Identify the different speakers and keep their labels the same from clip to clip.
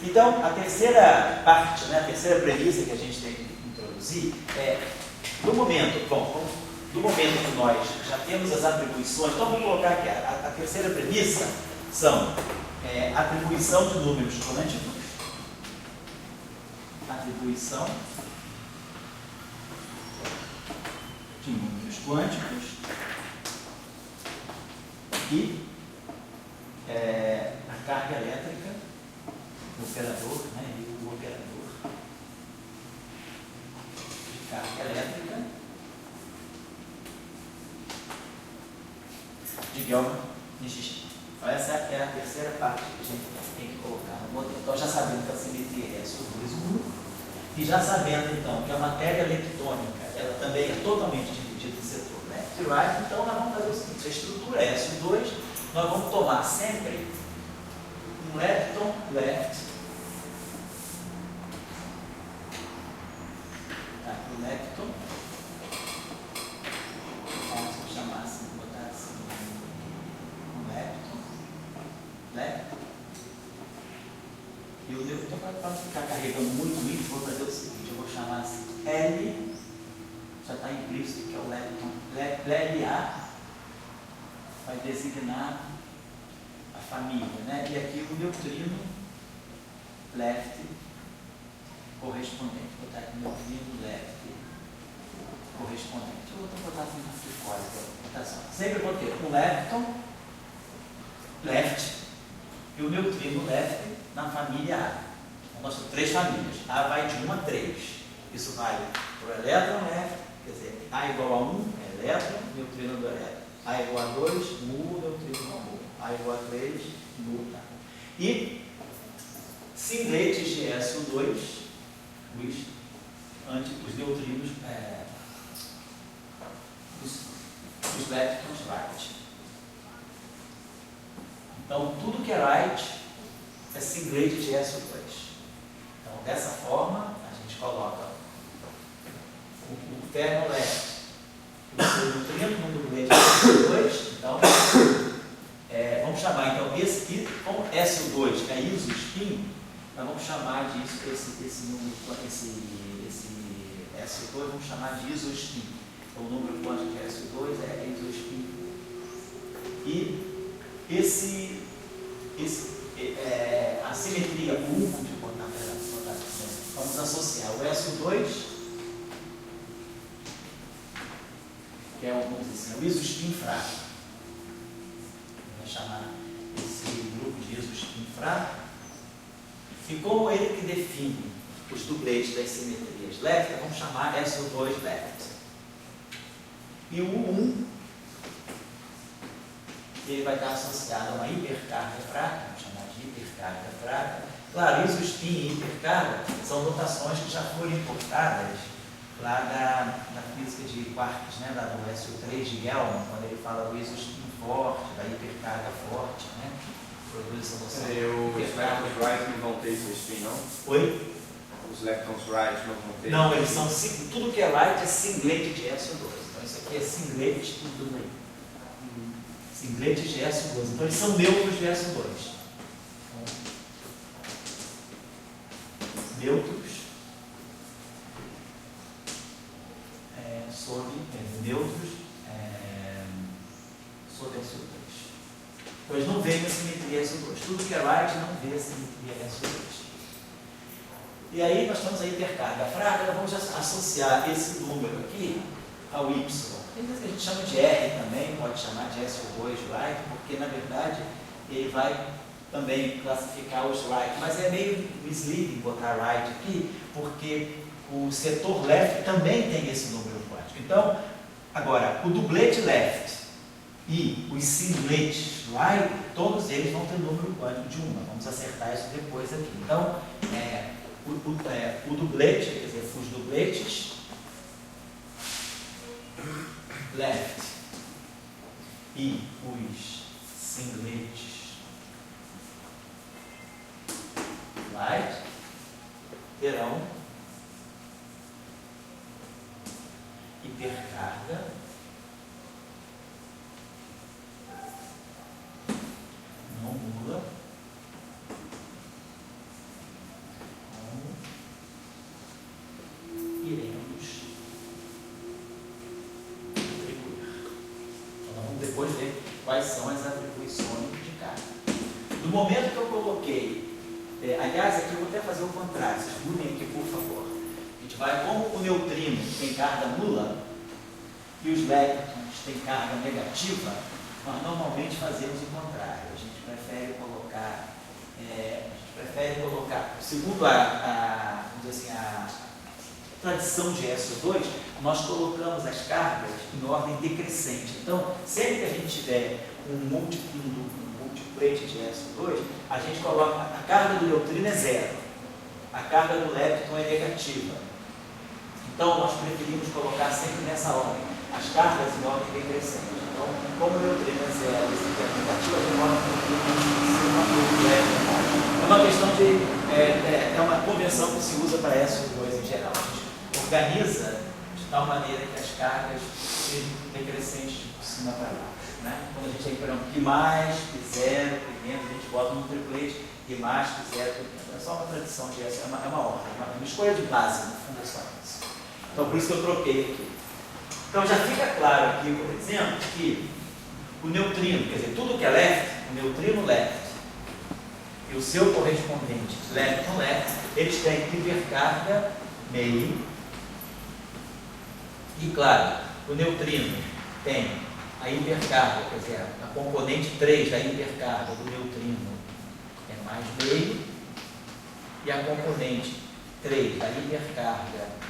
Speaker 1: Então, a terceira parte, né, a terceira premissa que a gente tem que introduzir é, do momento que nós já temos as atribuições, então vamos colocar aqui, a terceira premissa são atribuição de números quânticos, atribuição de números quânticos e a carga elétrica, o operador, né, e o operador de carga elétrica de Gelman-Nijinski. Então, essa é a terceira parte que a gente tem que colocar no modelo. Então, já sabendo que a simetria é SO2 e já sabendo, então, que a matéria leptônica ela também é totalmente dividida em setor left e right, então nós vamos fazer o seguinte: se a estrutura é SO2, nós vamos tomar sempre um lepton left, o lepton, vamos chamar assim, botar assim, um lepton left, e o nêutron, para não ficar carregando muito isso, vou fazer o seguinte: eu vou chamar assim L, já está implícito que é o lepton, LA vai designar a família, né? E aqui o neutrino left correspondente, vou botar aqui o neutrino left correspondente. Eu vou botar assim na código, sempre vou ter um lepton left e o neutrino left na família A. Então, nós temos três famílias. A vai de 1 a 3. Isso vai para o elétron left, quer dizer, A igual a 1 é elétron, neutrino do elétron. A igual a 2, mu, neutrino não mu. A igual a 3, mu, tá. E singletes de SO2, os neutrinos, os leptons right. Então, tudo que é right é singlete de SO2. Então, dessa forma, a gente coloca o termo left, o seu neutrino, no dublete de SO2. Então, vamos chamar, então, esse, como SO2 é isospin, nós vamos chamar disso, esse número, esse SO2, vamos chamar de isospin. Então, o número quântico de SO2 é isospin. E a simetria 1, vamos associar o SO2, que é vamos dizer assim, o isospin fraco. Vamos chamar esse grupo de isospin fraco. E como ele que define os dubletes das simetrias left, vamos chamar SO2 left. E o 1, ele vai estar associado a uma hipercarga fraca, vamos chamar de hipercarga fraca. Claro, isospin e hipercarga são notações que já foram importadas lá da física de quarks, né, lá do SO3 de Gelman, quando ele fala do isospin forte, da hipercarga forte, né? Produz essa noção.
Speaker 2: Os leptons right não vão ter isospin, não?
Speaker 1: Oi?
Speaker 2: Os leptons right não vão ter?
Speaker 1: Não, eles são, tudo que é right é singlete de SO2. Então isso aqui é singlete de tudo aí. Singlete de SO2. Então eles são neutros de SO2. Neutros sobre SO2. Então eles não veem a simetria SO2. Tudo que é right não vê a simetria SO2. E aí nós temos a hipercarga fraca, nós vamos associar esse número aqui ao Y. Tem vezes que a gente chama de R também, pode chamar de SO2 right, porque na verdade ele vai também classificar os right, mas é meio misleading botar right aqui, porque o setor left também tem esse número quântico. Então, agora, o dublete left e os singletes right, todos eles vão ter número quântico de 1. Vamos acertar isso depois aqui. Então, o dublete, quer dizer, os dubletes left e os singletes right terão hipercarga não nula são as atribuições de carga. No momento que eu coloquei, aliás, aqui eu vou até fazer o contrário, vocês mudem aqui, por favor. A gente vai, como o neutrino tem carga nula e os leptons têm carga negativa, nós normalmente fazemos o contrário. A gente prefere colocar, segundo vamos dizer assim, a tradição de SO2, nós colocamos as cargas em ordem decrescente. Então, sempre que a gente tiver um multiplete de SO2, a gente coloca, a carga do neutrino é zero, a carga do lepton é negativa. Então, nós preferimos colocar sempre nessa ordem, as cargas em ordem decrescente. Então, como o neutrino é zero, esse aqui é negativo, a gente coloca o neutrino. É uma questão de, é uma convenção que se usa para SO2 em geral. A gente organiza de tal maneira que as cargas sejam decrescentes de cima para baixo. Né? Quando a gente tem, por exemplo, Pi mais, Pi zero, Pi menos, a gente bota no triplete, Pi mais, Pi zero, Pi menos. É só uma tradição de SO2, é uma ordem, uma escolha de base, no fundo é só isso. Então, por isso que eu troquei aqui. Então, já fica claro aqui, por exemplo, que o neutrino, quer dizer, tudo que é left, o neutrino left, e o seu correspondente lepton-left, eles têm hipercarga meio. E, claro, o neutrino tem a hipercarga, quer dizer, a componente 3 da hipercarga do neutrino é mais meio, e a componente 3 da hipercarga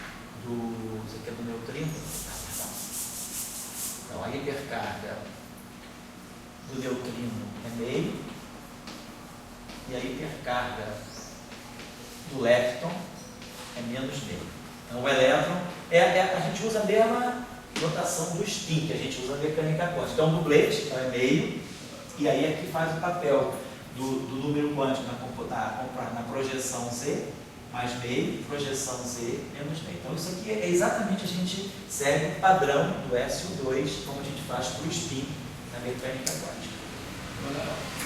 Speaker 1: isso aqui é do neutrino. Então, a hipercarga do neutrino é meio e a hipercarga do lepton é menos meio. Então, o elétron, a gente usa a mesma notação do spin que a gente usa na mecânica quântica. Então, o dublete então, é meio, e aí aqui faz o papel do número quântico na projeção Z, mais meio, projeção Z, menos meio. Então, isso aqui é exatamente, a gente segue o padrão do SO2, como a gente faz para o spin na mecânica quântica.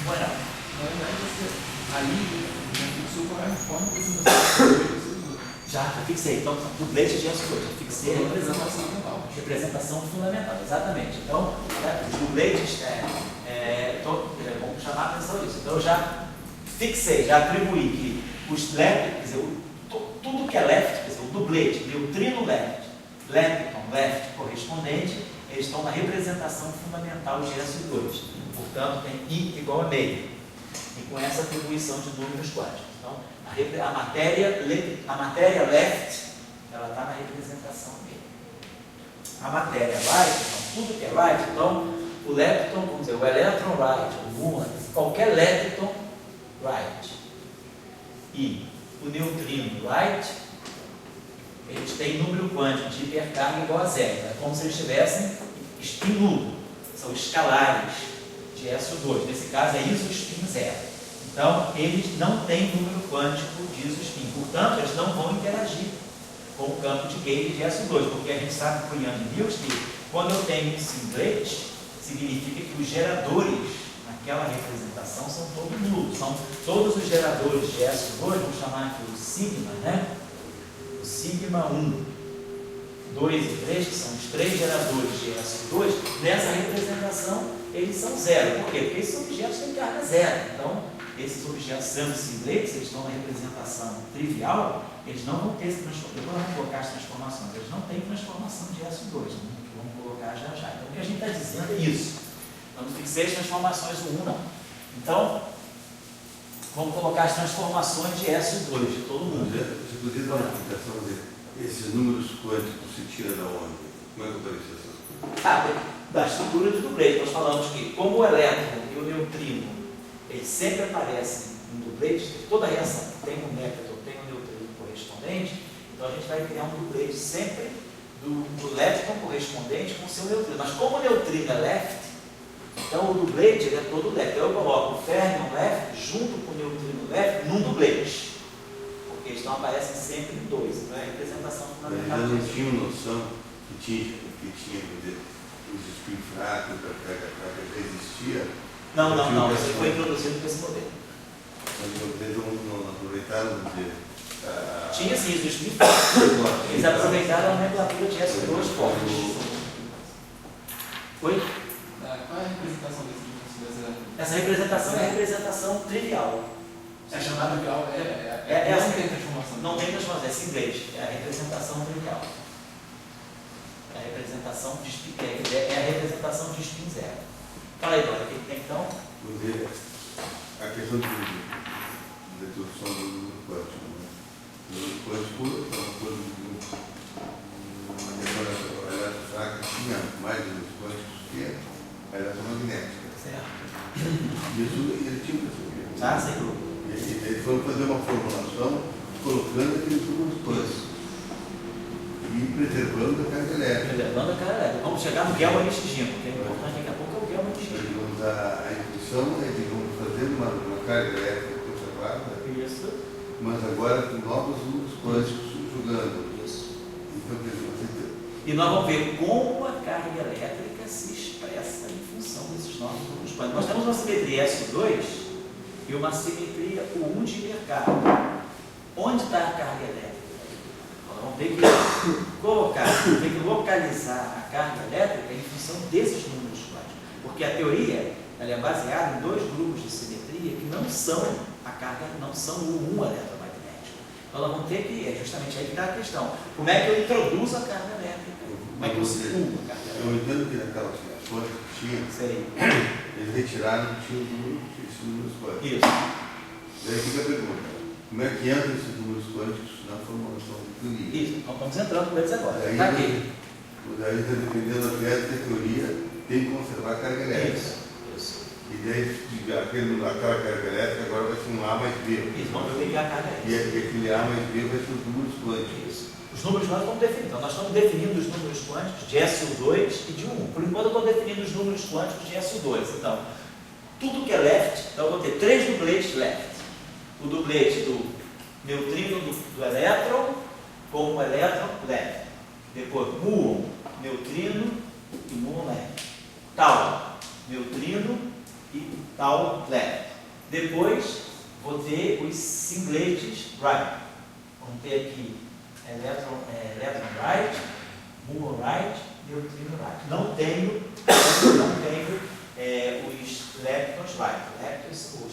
Speaker 3: Bueno, na verdade, você ali fixou qual é a forma que você
Speaker 1: já fixei. Então, dublete de SO2, já fixei a
Speaker 3: representação fundamental.
Speaker 1: Representação fundamental, exatamente. Então, os dubletes, vamos chamar a atenção disso. Então, eu já fixei, já atribuí que os left, quer dizer, tudo que é left, quer dizer, o dublete, neutrino left, lepton left correspondente, eles estão na representação fundamental de SO2. Portanto, tem I igual a meio. E com essa atribuição de números quânticos. Então, a matéria left, ela está na representação meio. A matéria right, então, tudo que é right, então, o lepton, vamos dizer, o elétron right, o muon, qualquer lepton right, e o neutrino right, eles têm número quântico de hipercarga igual a zero. É como se eles tivessem spin nulo. São escalares de SO2. Nesse caso é isospin zero. Então, eles não têm número quântico de isospin. Portanto, eles não vão interagir com o campo de Gauge de SO2. Porque a gente sabe por Yang e Mills que quando eu tenho um singlet, significa que os geradores naquela representação são todos nulos. São todos os geradores de SO2, vamos chamar aqui o sigma, né? O sigma 1, 2 e 3, que são os três geradores de SO2, nessa representação eles são zero. Por quê? Porque esses objetos têm carga zero. Então, esses objetos sendo singlets, eles estão na representação trivial, eles não vão ter essa transformação. Depois nós vamos colocar as transformações. Eles não têm transformação de SO2, né? Que vamos colocar já já. Então, o que a gente está dizendo é isso. Eu não fixei as transformações do 1, não. Então, vamos colocar as transformações de SO2 de todo mundo.
Speaker 4: Você podia dar uma explicação esses números quânticos se tira da onde? Como é que apareceu essas coisas?
Speaker 1: Da estrutura de dublete. Nós falamos que, como o elétron e o neutrino, eles sempre aparecem em dublete, toda reação tem um néctar, tem um neutrino correspondente, então a gente vai criar um dublete sempre do lepton correspondente com o seu neutrino. Mas como o neutrino é left, então o dublete ele é todo left. Então eu coloco o fermion left junto com o neutrino left num dublete. Porque eles não aparecem sempre em dois. Então é a representação fundamental.
Speaker 4: Eles não tinham noção que tinha os spin fracos, que existia.
Speaker 1: Não. Isso foi introduzido com esse modelo.
Speaker 4: Mas vocês não aproveitaram de
Speaker 1: tinha sim, os spin fracos. Eles aproveitaram a nomenclatura de SO2 fortes. Foi?
Speaker 3: Qual é a representação desse
Speaker 1: Essa representação é a representação trivial.
Speaker 3: É chamado trivial,
Speaker 1: não
Speaker 3: não tem transformação.
Speaker 1: Não tem transformação, é esse inglês, é a representação trivial. É a representação de spin zero. Fala aí, Dora, o que tem então?
Speaker 4: A questão da introdução do número quântico. Né? O número quântico é uma coisa uma questão fraca tinha mais números quânticos que a eletromagnética.
Speaker 1: Certo.
Speaker 4: Isso ele tinha que saber.
Speaker 1: Ah, sem dúvida.
Speaker 4: Ele foi fazer uma formulação colocando aqueles números quânticos e preservando a carga elétrica.
Speaker 1: Preservando a carga elétrica. Vamos chegar no Gell Nishijima, que é importante daqui a pouco, é o Gell Nishijima.
Speaker 4: Digamos, a intuição é, digamos, fazer uma carga elétrica conservada,
Speaker 1: Isso.
Speaker 4: mas agora com novos números quânticos jogando.
Speaker 1: Isso.
Speaker 4: Então, quer dizer,
Speaker 1: E nós vamos ver como a carga elétrica se expressa em função desses novos números quânticos. Nós temos uma simetria SO2 e uma simetria U1 de mercado. Onde está a carga elétrica? Nós vamos ter que localizar a carga elétrica em função desses números quânticos. Porque a teoria ela é baseada em dois grupos de simetria que não são a carga, não são o U1 eletromagnético. Então nós vamos ter que, é justamente aí que está a questão. Como é que eu introduzo a carga elétrica? Como é que eu simulo a carga elétrica?
Speaker 4: eu entendo que naquelas reações que tinha,
Speaker 1: Sei.
Speaker 4: eles retiraram tinha esses números quânticos.
Speaker 1: Isso.
Speaker 4: Daí fica a pergunta, como é que entram esses números quânticos na formulação de teoria?
Speaker 1: Isso. Então estamos entrando com eles agora.
Speaker 4: Daí,
Speaker 1: Está aqui.
Speaker 4: daí está dependendo da tese da teoria, tem que conservar a carga elétrica.
Speaker 1: Isso. Isso.
Speaker 4: E daí aquela carga elétrica agora vai ser um A mais B.
Speaker 1: Isso. Vamos ver o que é a carga
Speaker 4: E
Speaker 1: elétrica.
Speaker 4: aquele A mais B vai ser os números quânticos.
Speaker 1: Isso. Os números quânticos vamos definir. Então, nós estamos definindo os números quânticos de SU2 e de U1. Por enquanto, eu estou definindo os números quânticos de SU2. Então, tudo que é left, então eu vou ter 3 dubletes left. O dublete do neutrino do elétron com o elétron left. Depois, muon, neutrino e muon left. Tau, neutrino e tau left. Depois, vou ter os singletes right. Vamos ter aqui elétron right, muon right, neutrino right. Não tenho os leptons right, os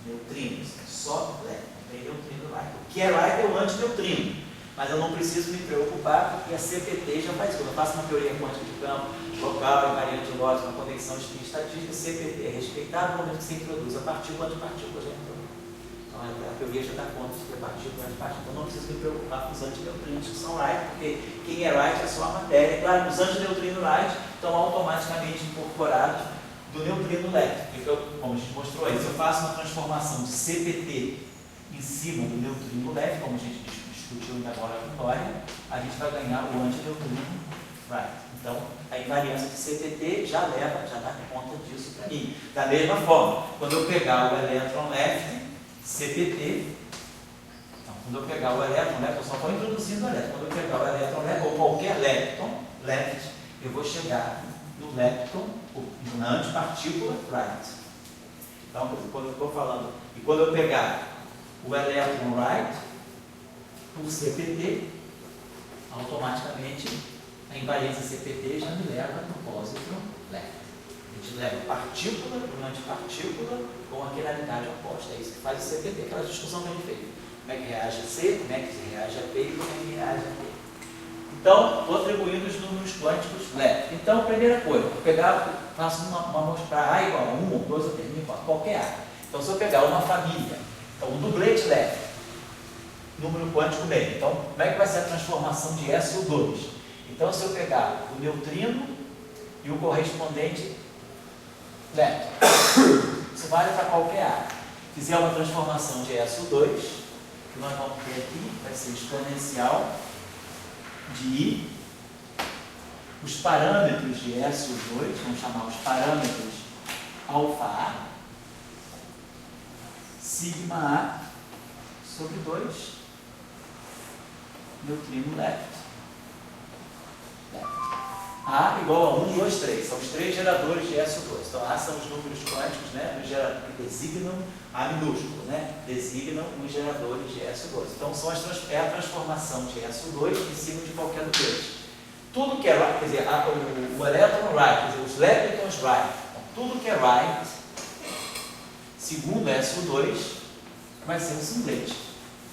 Speaker 1: neutrinos, só lepton, não tem neutrino right. O que é right é o antineutrino, mas eu não preciso me preocupar porque a CPT já faz isso. Quando eu faço uma teoria quântica de campo local, invariante de Lorentz, uma conexão espin-estatística, CPT é respeitado no momento que se introduz a partícula, antipartícula já entrou. Então a teoria já dá conta de que a partícula é antipartícula. Então não preciso me preocupar com os antineutrinos que são right, porque quem é right é só a matéria. Claro, os antineutrinos right estão automaticamente incorporados do neutrino left. Como a gente mostrou aí, se eu faço uma transformação de CPT em cima do neutrino left, como a gente discutiu ainda agora com Dória, a gente vai ganhar o antineutrino right. Então, a invariância de CPT já dá conta disso para mim. Da mesma forma, quando eu pegar o elétron left, CPT, então, quando eu pegar o elétron left, eu só estou introduzindo o elétron. Quando eu pegar o elétron left, ou qualquer lepton left, eu vou chegar no lepton, na antipartícula right. Então, quando eu estou falando, e quando eu pegar o elétron right, por CPT, automaticamente a invariância CPT já me leva no positron left. A gente leva partícula por antipartícula com a quiralidade oposta. É isso que faz o CPT, aquela discussão que a gente fez. Como é que reage a C, como é que reage a P e como é que reage a P. Então, estou atribuindo os números quânticos left. Então, primeira coisa, vou pegar, faço uma mostrar A igual a 1 ou 2 ou 3, igual a qualquer A. Então, se eu pegar uma família, então o dublete left, número quântico meio. Então, como é que vai ser a transformação de SO2? Então, se eu pegar o neutrino e o correspondente left, isso vale para qualquer A. Fizer uma transformação de SO2, que nós vamos ter aqui, vai ser exponencial de I, os parâmetros de SO2, vamos chamar os parâmetros alfa A, sigma A sobre 2, neutrino left. A igual a 1, 2, 3. São os 3 geradores de SO2. Então, A são os números quânticos, né, que designam A minúsculo, né, designam os geradores de SO2. Então, é a transformação de SO2 em cima de qualquer dublete. Tudo que é right, quer dizer, o elétron right, quer dizer, os leptons right, então, tudo que é right segundo SO2 vai ser um singlet.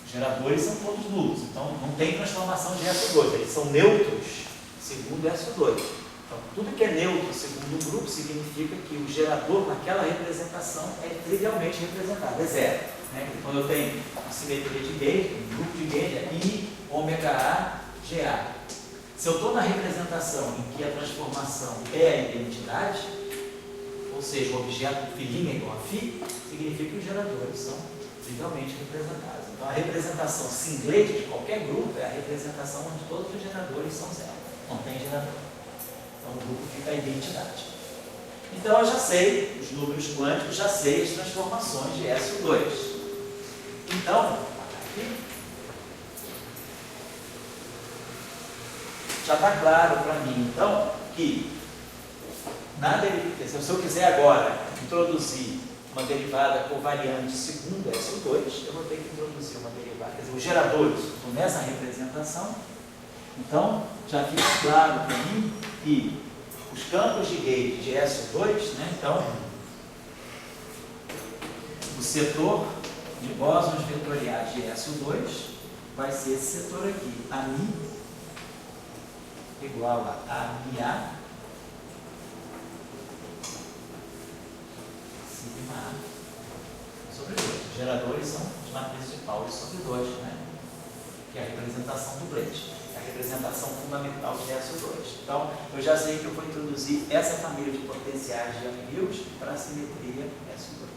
Speaker 1: Os geradores são todos nulos, então não tem transformação de SO2, eles são neutros segundo SO2. Então, tudo que é neutro segundo um grupo significa que o gerador naquela representação é trivialmente representado, é zero. Né? Quando eu tenho a simetria de gauge, um grupo de gauge é I, ômega A, GA. Se eu estou na representação em que a transformação é a identidade, ou seja, o objeto φ' é igual a φ, significa que os geradores são trivialmente representados. Então, a representação singlet de qualquer grupo é a representação onde todos os geradores são zero. Não tem gerador. Então, o grupo fica a identidade. Então, eu já sei os números quânticos, já sei as transformações de SO2. Então, aqui, já está claro para mim, então, que se eu quiser agora introduzir uma derivada covariante segundo SO2, eu vou ter que introduzir uma derivada. Quer dizer, os geradores estão nessa representação. Então, já fica claro para mim que os campos de gauge de SO2, né, então, o setor de bósons vetoriais de SO2 vai ser esse setor aqui, AMI igual a AMIA sigma A sobre 2. Os geradores são de matriz de Pauli sobre 2, né? Que é a representação do Blake, a representação fundamental de SO2. Então, eu já sei que eu vou introduzir essa família de potenciais de Young-Mills para a simetria SO2.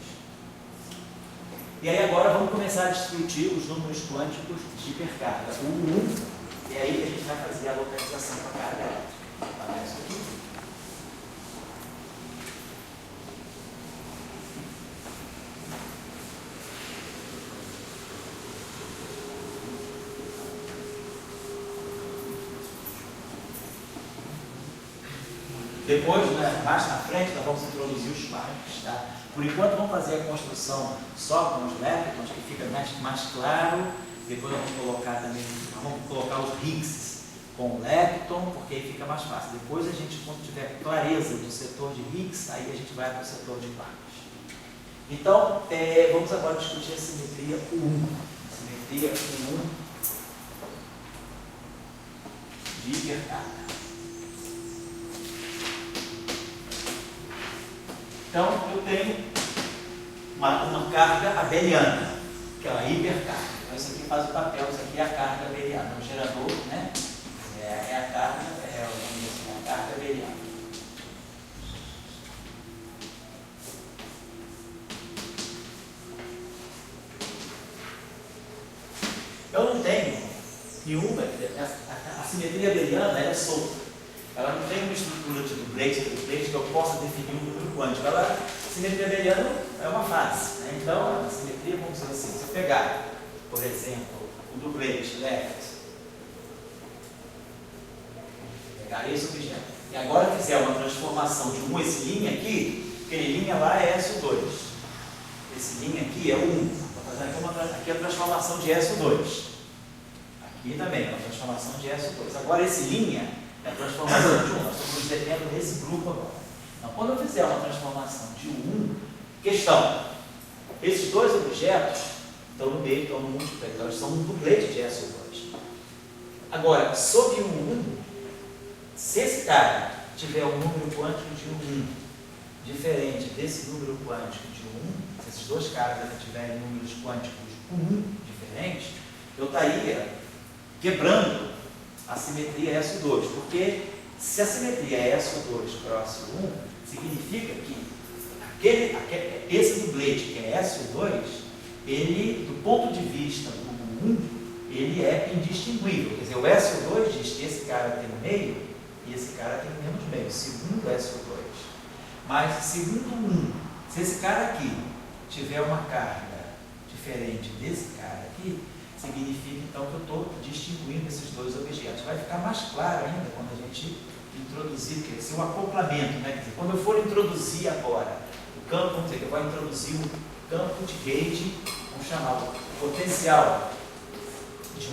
Speaker 1: E aí agora vamos começar a discutir os números quânticos de hipercarga, o U1, e aí que a gente vai fazer a localização para a carga elétrica. Tá isso aqui? Depois, né, mais na frente, nós vamos introduzir os quarks. Tá? Por enquanto, vamos fazer a construção só com os leptons, que fica mais claro. Depois vamos colocar os Higgs com o lepton, porque aí fica mais fácil. Depois a gente, quando tiver clareza do setor de Higgs, aí a gente vai para o setor de quarks. Então, vamos agora discutir a simetria 1. Simetria 1 de hipercarga. Então, eu tenho uma carga abeliana, que é a hipercarga. Então, isso aqui faz o papel, isso aqui é a carga abeliana. O gerador, né? É a carga, vamos dizer assim, a carga abeliana. Eu não tenho nenhuma, a simetria abeliana é solta. Ela não tem uma estrutura tipo Blake que eu possa definir um número quântico. A simetria abeliana é uma fase. Né? Então, a simetria, vamos dizer assim, se eu pegar, por exemplo, o do Blake left, pegar esse objeto, e agora fizer uma transformação de esse linha aqui, aquele linha lá é SO2. Esse linha aqui é o 1. Estou fazendo aqui a transformação de SO2. Aqui também é uma transformação de SO2. Agora esse linha é a transformação de 1. Nós estamos dependendo desse grupo agora. Então, quando eu fizer uma transformação de 1, questão, esses dois objetos estão no meio, estão no múltiplo, eles são um duplete de SO2. Agora, sobre o 1, se esse cara tiver um número quântico de 1 diferente desse número quântico de 1, se esses dois caras tiverem números quânticos 1 diferentes, eu estaria quebrando a simetria SO2, porque se a simetria é SO2 próximo 1, significa que esse duplete que é SO2, ele, do ponto de vista do 1, ele é indistinguível. Quer dizer, o SO2 diz que esse cara tem meio e esse cara tem menos meio, segundo SO2. Mas, segundo 1, se esse cara aqui tiver uma carga diferente desse cara aqui, significa então que eu estou distinguindo esses dois objetos. Vai ficar mais claro ainda quando a gente introduzir, quer dizer, o acoplamento, né? Quer dizer, quando eu for introduzir agora o campo, vamos dizer que eu vou introduzir um campo de gauge, vamos chamar o potencial de 1,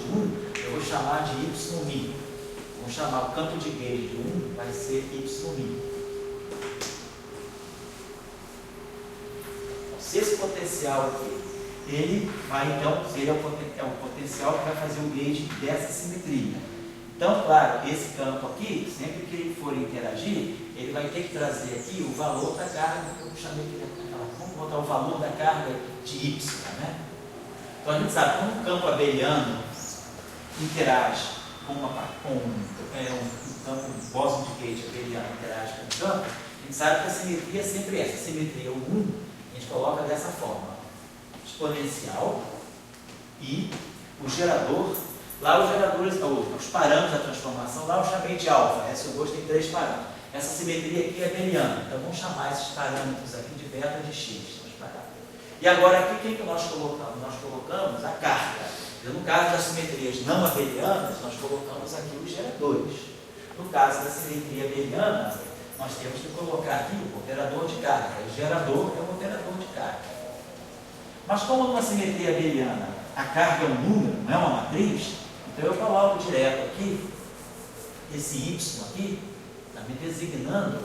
Speaker 1: eu vou chamar de Y'. Vamos chamar o campo de gauge de 1, vai ser Y'. Se esse potencial aqui, ele vai então ser o potencial que vai fazer o gauge dessa simetria. Então, claro, esse campo aqui, sempre que ele for interagir, ele vai ter que trazer aqui o valor da carga, que eu chamei aqui, vamos botar o valor da carga de Y, né? Então a gente sabe, quando um campo abeliano interage com um campo bóson de gauge abeliano interage com um campo, a gente sabe que a simetria é sempre essa. A simetria, o 1, a gente coloca dessa forma: exponencial e o gerador. Lá os geradores, os parâmetros da transformação, lá eu chamei de alfa. SO2 tem 3 parâmetros. Essa simetria aqui é abeliana. Então vamos chamar esses parâmetros aqui de beta de x. E agora aqui, quem que nós colocamos? Nós colocamos a carga. No caso das simetrias não abelianas, nós colocamos aqui os geradores. No caso da simetria abeliana, nós temos que colocar aqui o operador de carga. O gerador é o operador de carga. Mas como numa simetria abeliana a carga é um número, não é uma matriz, então eu coloco direto aqui, esse y aqui, está me designando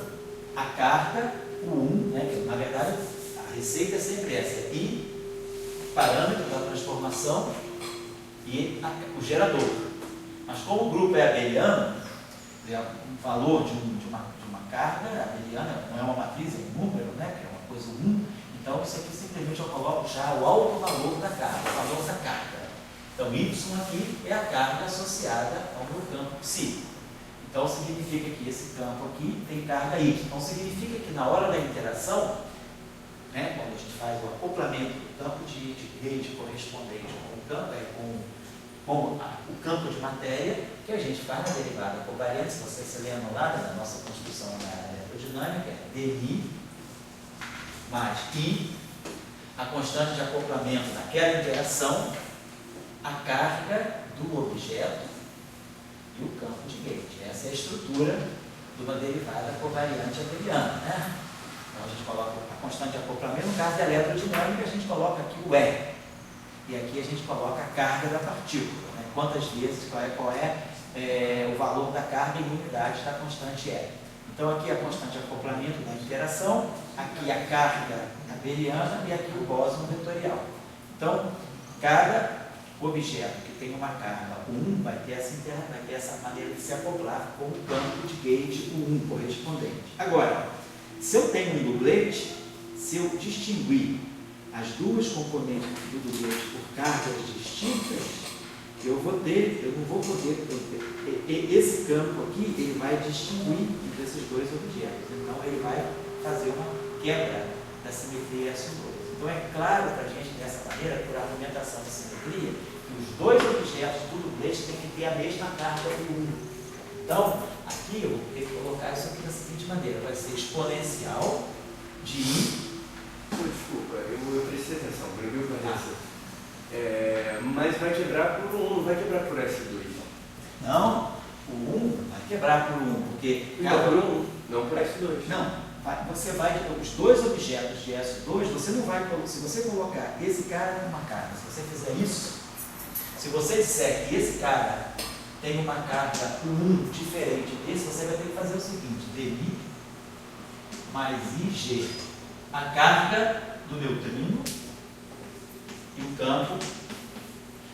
Speaker 1: a carga, o 1, né, que na verdade a receita é sempre essa, I, parâmetro da transformação, e o gerador. Mas como o grupo é abeliano, o valor de uma carga abeliana não é uma matriz, é um número, né, que é uma coisa 1, então isso aqui simplesmente eu coloco já o alto valor da carga, o valor da carga. Então y aqui é a carga associada ao meu campo psi. Então significa que esse campo aqui tem carga y. Então significa que na hora da interação, né, quando a gente faz o acoplamento do campo de rede correspondente com o campo, com o campo de matéria, que a gente faz na derivada covariante, se vocês se lembram lá da nossa construção na eletrodinâmica, é dI mais I, a constante de acoplamento naquela interação, a carga do objeto e o campo de gauge. Essa é a estrutura de uma derivada covariante abeliana, né? Então a gente coloca a constante de acoplamento, no caso da eletrodinâmica, a gente coloca aqui o E. E aqui a gente coloca a carga da partícula, né? Quantas vezes, qual é o valor da carga em unidade da constante E. Então aqui a constante de acoplamento da interação, aqui a carga abeliana e aqui o bóson vetorial. Então, cada objeto que tem uma carga 1 vai ter essa maneira de se acoplar com o campo de gauge, o 1 correspondente. Agora, se eu tenho um dublete, se eu distinguir as duas componentes do dublete por cargas distintas, eu não vou poder, esse campo aqui, ele vai distinguir entre esses dois objetos. Então, ele vai fazer uma quebra da simetria SO2. Então, é claro para a gente, dessa maneira, por argumentação de simetria, que os dois objetos do dublete têm que ter a mesma carga do 1. Então, aqui eu vou ter que colocar isso aqui da seguinte maneira: vai ser exponencial de I.
Speaker 2: Desculpa, eu prestei atenção, por incrível que pareça. Mas vai quebrar por 1, não vai quebrar por S2.
Speaker 1: Não, o 1 vai quebrar por 1, porque...
Speaker 2: Não, por 1, não por S2.
Speaker 1: Não. Você vai, os dois objetos de S2, você não vai, se você colocar esse cara numa carga, se você fizer isso, se você disser que esse cara tem uma carga 1 diferente desse, você vai ter que fazer o seguinte: dI mais IG, a carga do neutrino e o campo.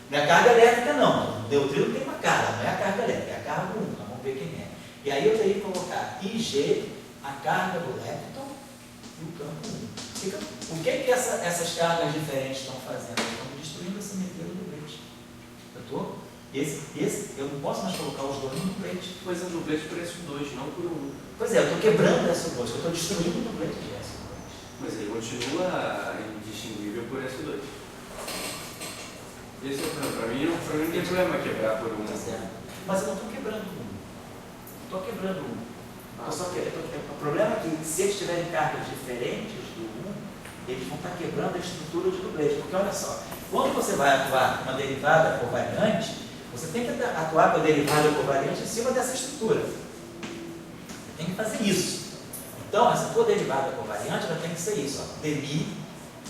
Speaker 1: Não é a carga elétrica não, o neutrino tem uma carga, não é a carga elétrica, é a carga 1, vamos ver quem é. E aí eu teria que colocar IG, a carga do lepton e o campo 1. O que essas cargas diferentes estão fazendo? Estão destruindo a simetria do dublete. Eu não posso mais colocar os dois no dublete.
Speaker 2: Pois é, o dublete por S2, não por 1.
Speaker 1: Pois é, eu estou quebrando S2, eu estou destruindo o dublete de S2.
Speaker 2: Mas ele continua indistinguível por S2. Esse é o problema. Para mim não tem problema quebrar por 1.
Speaker 1: Mas eu não estou quebrando 1. Estou quebrando 1. O problema é que, se eles tiverem cargas diferentes do 1, eles vão estar quebrando a estrutura de dublete. Porque olha só, quando você vai atuar com uma derivada covariante, você tem que atuar com a derivada covariante em cima dessa estrutura. Você tem que fazer isso. Então, essa tua derivada covariante ela tem que ser isso: dI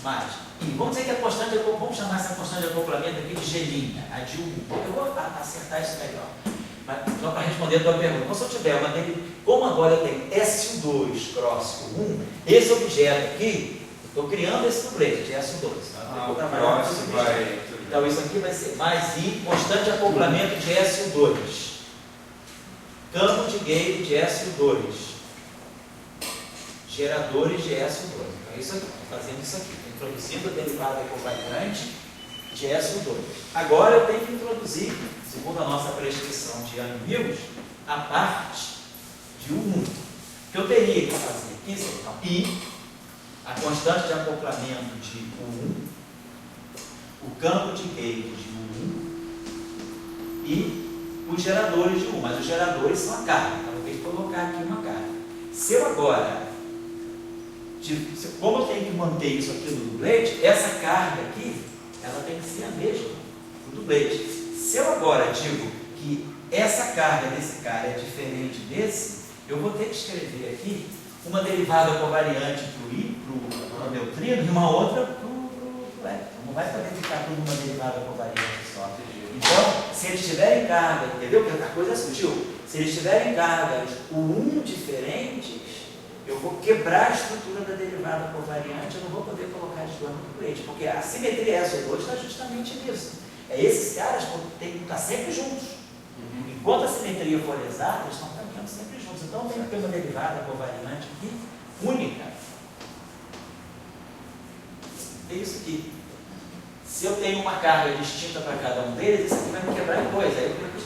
Speaker 1: mais I. Vamos dizer que a constante, vamos chamar essa constante de acoplamento aqui de G', a de 1. Eu vou acertar isso melhor. Mas, só para responder a tua pergunta, então, se eu tiver como agora eu tenho SO2 cross 1, esse objeto aqui, Estou criando esse dublete de SO2.
Speaker 2: O próximo vai...
Speaker 1: Então isso aqui vai ser mais I, constante acoplamento de SO2. Campo de Gauge de SO2. Geradores de SO2. Então é isso aqui, estou fazendo isso aqui. Estou introduzindo a derivada covariante de SO2. Agora eu tenho que introduzir, segundo a nossa prescrição de Young-Mills, a parte de U1. Que eu teria que fazer aqui, então, I, a constante de acoplamento de U1, o campo de Gauge de U1 e os geradores de U1. Mas os geradores são a carga, então eu tenho que colocar aqui uma carga. Se eu agora, como eu tenho que manter isso aqui no dublete, essa carga aqui, ela tem que ser a mesma do dublete. Se eu agora digo que essa carga desse cara é diferente desse, eu vou ter que escrever aqui uma derivada covariante para o I, para o neutrino, e uma outra para o elétron. Não vai poder ficar tudo uma derivada covariante só. Então, se eles tiverem carga, entendeu? Porque a coisa surgiu. Se eles tiverem cargas U1 diferentes, eu vou quebrar a estrutura da derivada covariante, eu não vou poder colocar eles dois no dublete, porque a simetria SO2 está justamente nisso. Esses caras têm que estar sempre juntos. Enquanto a simetria for exata, eles estão caminhando sempre juntos. Então, eu tenho que ter uma derivada covariante aqui, única. É isso aqui. Se eu tenho uma carga distinta para cada um deles, isso aqui vai me quebrar em dois. Aí eu tenho que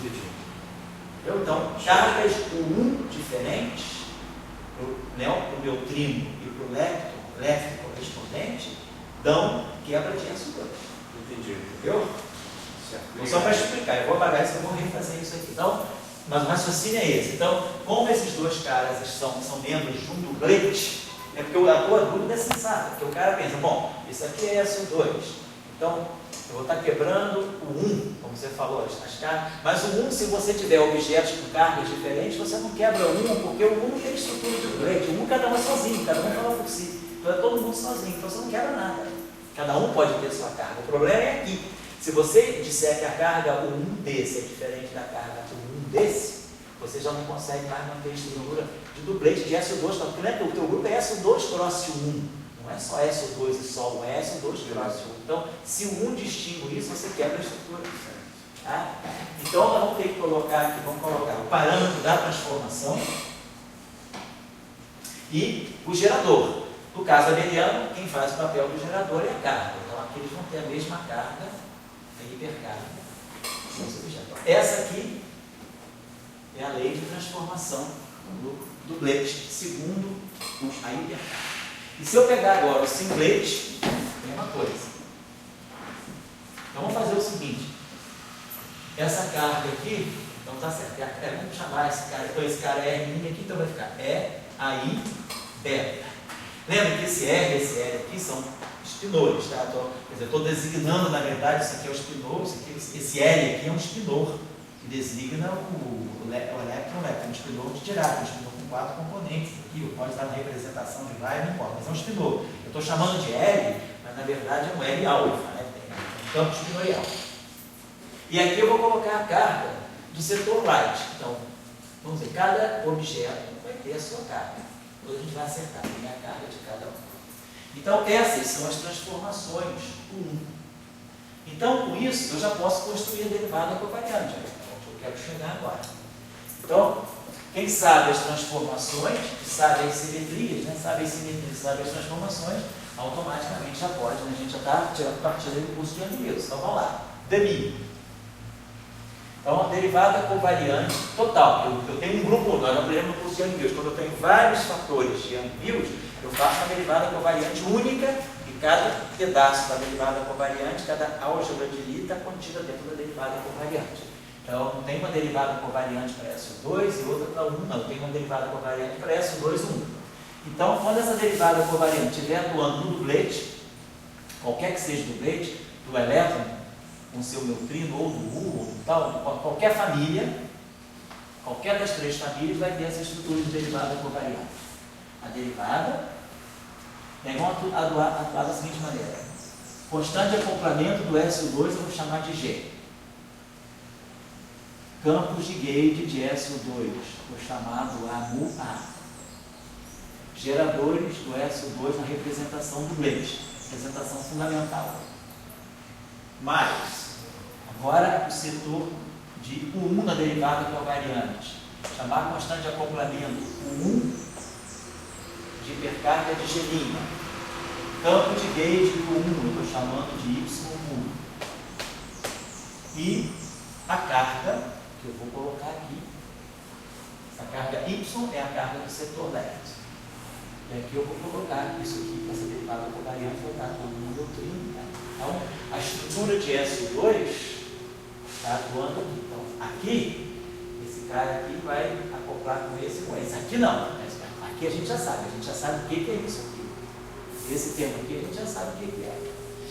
Speaker 1: dividir. Então, cargas U1 diferentes, para o neutrino e para o elétrico correspondente, dão quebra de SO2.
Speaker 2: Entendi.
Speaker 1: Entendeu? Só para explicar, eu vou apagar isso, eu vou refazer isso aqui. Então, mas o raciocínio é esse. Então, como esses dois caras são membros de um dublete, é porque a tua dúvida é sensata, porque o cara pensa, bom, isso aqui é SO2, então eu vou estar quebrando o 1, como você falou, as cargas, mas o 1, se você tiver objetos com cargas diferentes, você não quebra o 1, porque o 1 não tem estrutura de dublete, o 1 cada um é sozinho, cada um fala por si, então é todo mundo sozinho, então você não quebra nada, cada um pode ter sua carga. O problema é aqui, se você disser que a carga U1 desse é diferente da carga U1 desse, você já não consegue mais manter a estrutura de dublete de SO2, porque né, o teu grupo é SO2 cross 1, não é só SO2 e só 1, é SO2 cross 1. Então, se o 1 distingue isso, você quebra a estrutura. Tá? Então, nós vamos ter que colocar aqui, vamos colocar o parâmetro da transformação e o gerador. No caso abeliano, quem faz o papel do gerador é a carga. Então, aqui eles vão ter a mesma carga, a hipercarga. Essa aqui é a lei de transformação do dublete, segundo a hipercarga. E se eu pegar agora o singlete, mesma coisa. Então vamos fazer o seguinte, essa carga aqui, então está certo, vamos chamar esse cara, então esse cara é R' aqui, então vai ficar EAI beta. Lembra que esse R e esse L aqui são espinores, tá? Quer dizer, estou designando, na verdade, isso aqui é o espinor, esse L aqui é um espinor, que designa o elétron, é um espinor de Dirac, um espinor com 4 componentes. Aqui pode dar uma representação de vai, não importa, mas é um espinor. Eu estou chamando de L, mas na verdade é um L alfa, né? Tem um campo espinorial. E aqui eu vou colocar a carga do setor light. Então, vamos ver, cada objeto vai ter a sua carga. Depois a gente vai acertar, tem a carga de cada um. Então, essas são as transformações do 1. Então, com isso, eu já posso construir a derivada covariante. Eu quero chegar agora. Então, quem sabe as transformações, sabe as simetrias, né? Sabe as simetrias, sabe as transformações, automaticamente já pode, né? A gente já está tirando partida do curso de Young-Mills. Então, vamos lá. DMI. Então, a derivada covariante total. Eu tenho um grupo, nós aprendemos no curso de Young-Mills. Quando eu tenho vários fatores de Young-Mills, eu faço uma derivada covariante única e cada pedaço da derivada covariante, cada álgebra de Lie está contida dentro da derivada covariante. Então, não tem uma derivada covariante para SO2 e outra para 1, não. Tem uma derivada covariante para SO2 e 1. Então, quando essa derivada covariante estiver atuando no dublete, qualquer que seja o dublete, do elétron, com seu neutrino, ou do U, ou tal, qualquer família, qualquer das três famílias vai ter essa estrutura de derivada covariante. A derivada, vamos atuar da seguinte maneira. Constante de acoplamento do SO2 eu vou chamar de G. Campos de Gauge de SO2, vou chamar do A mu A. geradores do SO2 na representação do blend, representação fundamental. Mas, agora o setor de U1 na derivada covariante, chamar constante de acoplamento U1 de hipercarga de G', campo de gauge do U1, eu estou chamando de Y1. E a carga, que eu vou colocar aqui, essa carga Y é a carga do setor left. E aqui eu vou colocar isso aqui, essa derivada covariante, vou botar todo no neutrino. Né? Então, a estrutura de SO2 está atuando aqui. Então, aqui, esse cara aqui vai acoplar com esse e com esse. Aqui não. Aqui a gente já sabe o que é isso aqui. Esse termo aqui a gente já sabe o que é.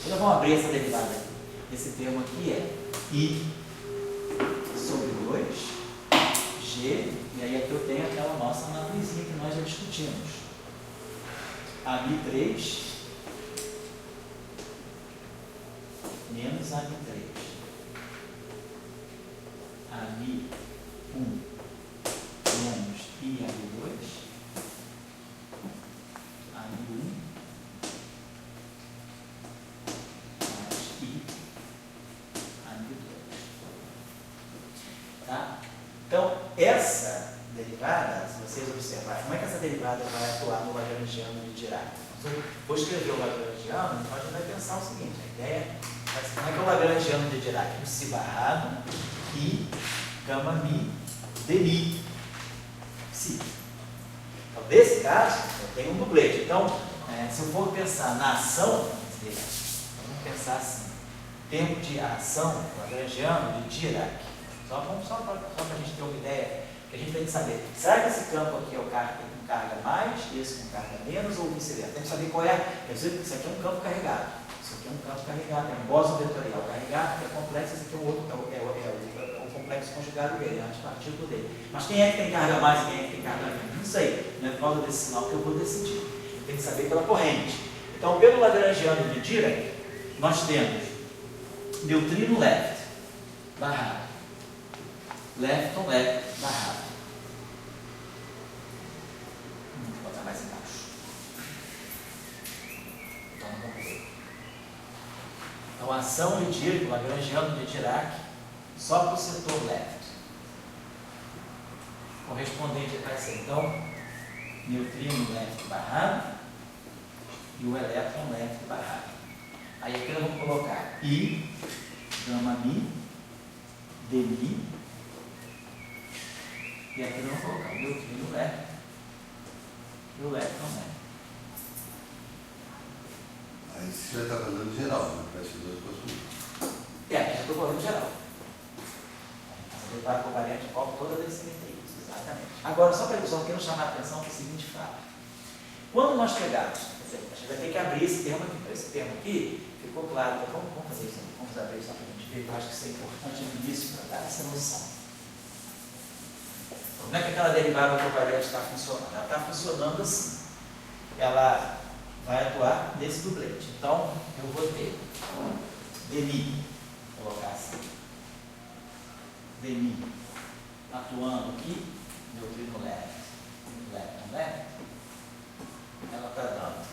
Speaker 1: Então, vamos abrir essa derivada aqui. Esse termo aqui é I sobre 2, G, e aí aqui eu tenho aquela nossa matrizinha que nós já discutimos. AB3 menos AB3. AB1 menos IAB2. AB1 mais IAB2. Tá? Então, essa derivada, se vocês observarem, como é que essa derivada vai atuar no lagrangiano de Dirac? Vou escrever o lagrangiano, então a gente vai pensar o seguinte, a ideia vai ser como é que é o lagrangiano de Dirac? Um si barrado, I, gama mi, de mi, si. Então, nesse caso, eu tenho um dublete. Então, se eu for pensar na ação, vamos pensar assim, tempo de ação lagrangiano de Dirac. Só para a gente ter uma ideia, que a gente tem que saber, será que esse campo aqui é o carga com carga mais, esse com carga menos, ou vice-versa? Tem que saber qual é. Quer dizer, isso aqui é um campo carregado, isso aqui é um campo carregado, é um bóson vetorial carregado, que é complexo, esse aqui é o outro, o complexo conjugado dele, é o antipartículo dele. Mas quem é que tem carga mais e quem é que tem carga menos? Não sei, não é por causa desse sinal que eu vou decidir. Eu tenho que saber pela corrente. Então, pelo lagrangiano de Dirac, nós temos neutrino left, barrado. Left on left, barrado. Vou botar mais embaixo. Então, vamos ver. Então, a ação de Dirac, lagrangiano de Dirac, só para o setor left. Correspondente a essa, então, neutrino left barrado e o elétron left barrado. Aí aqui nós vamos colocar I, gama mi, de mi. E aqui nós vamos colocar o neutrino left e o elétron left.
Speaker 4: Aí você já está falando geral, né? Para esses dois postos.
Speaker 1: Aqui já estou falando geral. Essa derivada covariante cobre todas as simetrias, exatamente. Agora, só para eu quero chamar a atenção para o seguinte fato. Quando nós pegarmos, a gente vai ter que abrir esse termo aqui. Esse termo aqui ficou claro. Então, vamos fazer isso, vamos abrir isso para a gente ver. Eu acho que isso é importante no início para dar essa noção. Como é que aquela derivada covariante está funcionando? Ela está funcionando assim. Ela vai atuar nesse dublete. Então, eu vou ter dmi, vou colocar assim. Dmi atuando aqui, neutrino left, left. Ela está dando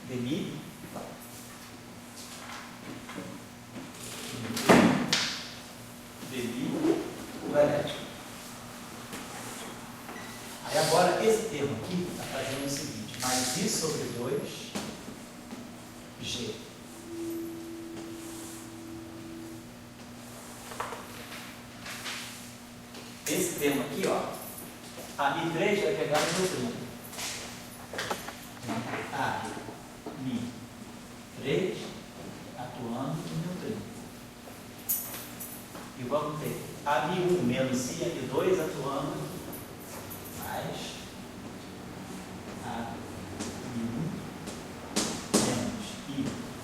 Speaker 1: dmi, o elétrico. Aí agora esse termo aqui está fazendo o seguinte, mais I sobre 2G. Esse termo aqui, ó, a Mi3 vai pegar no neutrino. A Mi3 atuando no neutrino. E vamos ter a Mi1 menos I, a Mi2 atuando mais a Mi1 menos I,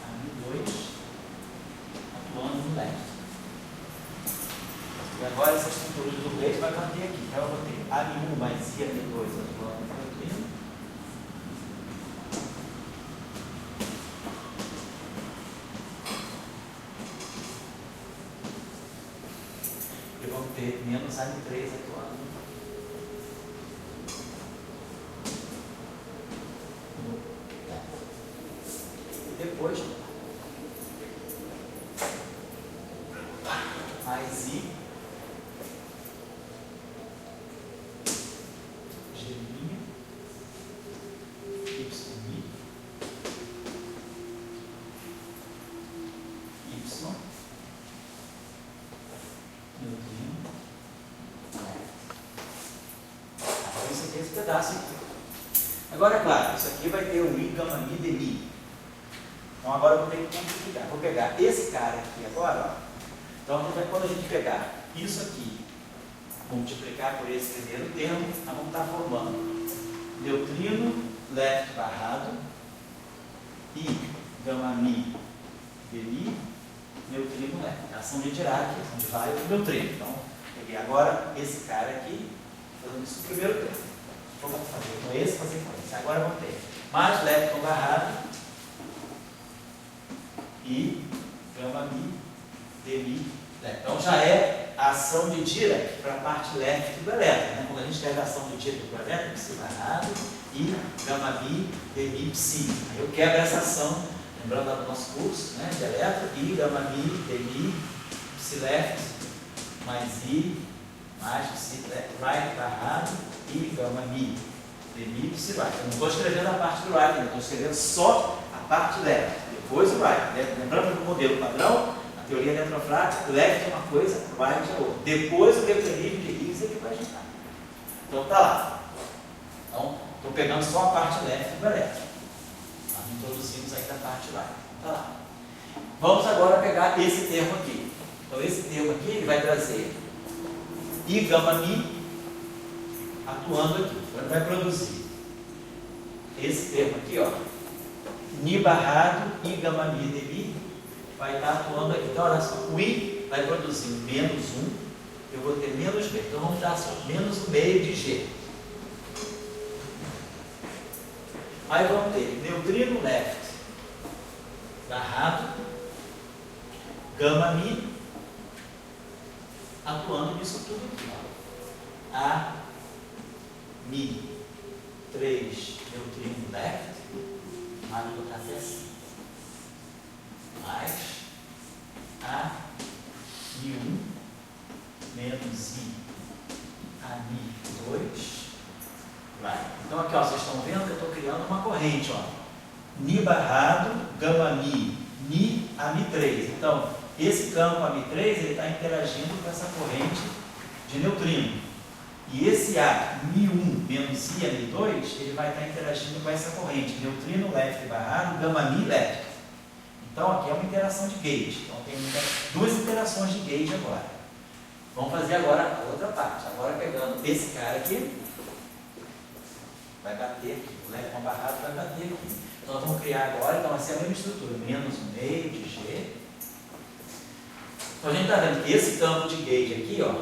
Speaker 1: a Mi2 atuando no left. E agora essa estrutura de dublete vai manter aqui. Então eu vou ter a Mi1 mais I, a Mi2 atuando no neutrino. E vamos ter menos a Mi3 atuando mais I, G', Y', Y, neutrino. Então isso aqui é esse pedaço aqui. Agora, é claro, isso aqui vai ter um I, gama, Mi, de Mi. Então agora eu vou ter que multiplicar. Vou pegar esse cara aqui agora, ó. Então quando a gente pegar isso aqui, multiplicar por esse primeiro termo, nós vamos estar formando neutrino left barrado, I, gama, Mi, de Mi, neutrino left. Ação de Dirac, ação de vai do neutrino. Então, peguei agora esse cara aqui, fazendo isso no primeiro termo. Vou fazer com esse, fazer com esse. Agora vamos ter mais lepton barrado, I, gama, Mi, de Mi, lepton. Então já é a ação de Dirac para a parte left do elétron. Né? Quando a gente pega a ação de Dirac para o elétron, psi barrado, I, gama, Mi, de Mi, psi. Aí eu quebro essa ação, lembrando lá do nosso curso, né, de elétron, I, gama, Mi, de Mi, psi left, mais I, mais psi right barrado, I, gama, Mi, de Mi, psi right. Eu não estou escrevendo a parte do right, eu estou escrevendo só a parte left, depois o right. Lembrando do modelo padrão, a teoria eletrofrática, left é uma coisa, right é outra. Depois o mecanismo de Higgs é que vai ajudar. Então tá lá. Então, estou pegando só a parte left do elétron. Nós introduzimos aí da parte right. Tá lá. Vamos agora pegar esse termo aqui. Então esse termo aqui ele vai trazer I, gama, Mi, atuando aqui. Então ele vai produzir esse termo aqui, ó, Mi barrado, I, gama, Mi, de Mi, vai estar atuando aqui. Então olha só, o I vai produzir menos 1, eu vou ter menos B. Então vamos dar só menos 1 meio de G. Aí vamos ter neutrino left barrado, gama, Mi, atuando nisso tudo aqui, ó. A, Mi, 3, neutrino left, mas vou botar até assim, mais A, Mi1, menos I, A, Mi2, vai. Então aqui, ó, vocês estão vendo que eu estou criando uma corrente, ó. Mi barrado, gama, Mi, A, Mi3. Então, esse campo AMI3 ele está interagindo com essa corrente de neutrino. E esse A, Mi1 menos I, Mi2, ele vai estar interagindo com essa corrente, neutrino left barrado, gama, Mi left. Então aqui é uma interação de gauge. Então tem duas interações de gauge agora. Vamos fazer agora a outra parte. Agora pegando esse cara aqui, vai bater aqui. O left barrado vai bater aqui. Então nós vamos criar agora, então vai ser a mesma estrutura, menos 1 meio de G. Então a gente está vendo que esse campo de gauge aqui, ó,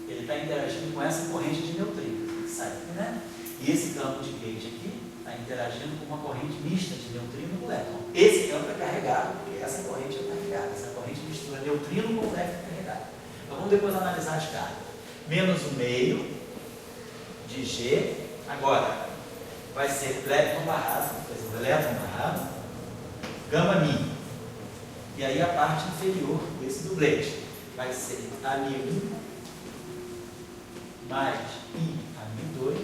Speaker 1: ele está interagindo com essa corrente de neutrino, que sai aqui, né? E esse campo de gauge aqui está interagindo com uma corrente mista de neutrino com elétron. Esse campo é carregado, porque essa corrente é carregada. Essa corrente mistura neutrino com elétron carregado. Então vamos depois analisar as cargas. Menos 1 meio de G. Agora, vai ser elétron barrado, por exemplo, elétron barrado, gama, Mi. E aí a parte inferior desse dublete vai ser A, Mi1 mais I, A, Mi2,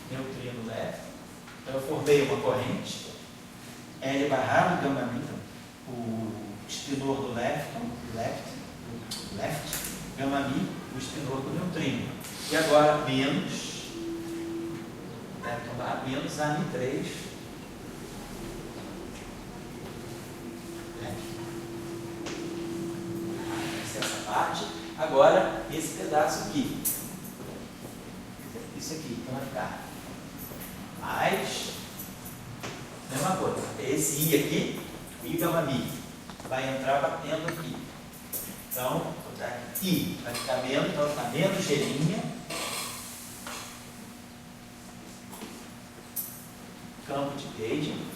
Speaker 1: neutrino left. Então eu formei uma corrente, L barrado, gama, Mi, o espinor do left, gama, Mi, o espinor do neutrino. E agora menos, menos A, Mi3, essa parte. Agora esse pedaço aqui, isso aqui, então vai ficar mais, mesma coisa, esse I aqui, o I, gama, Mi, vai entrar batendo aqui. Então vou botar aqui I, vai ficar menos, então vai ficar menos G', campo de gauge.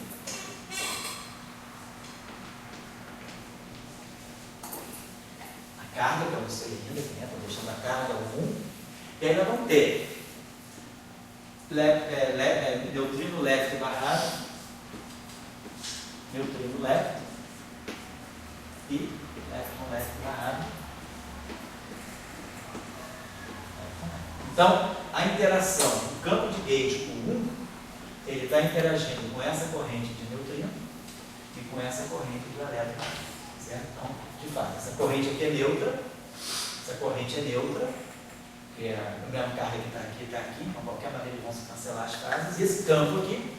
Speaker 1: Carga para você ainda, né? Estou deixando a carga 1. E aí nós vamos ter neutrino left barrado, neutrino left, e elétron leve barrado. Então, a interação do campo de gauge com 1, ele está interagindo com essa corrente de neutrino e com essa corrente do elétron, certo? Então, de fato, essa corrente aqui é neutra, que é a mesma carga que está aqui, está aqui, então, de qualquer maneira eles vão se cancelar as fases, e esse campo aqui,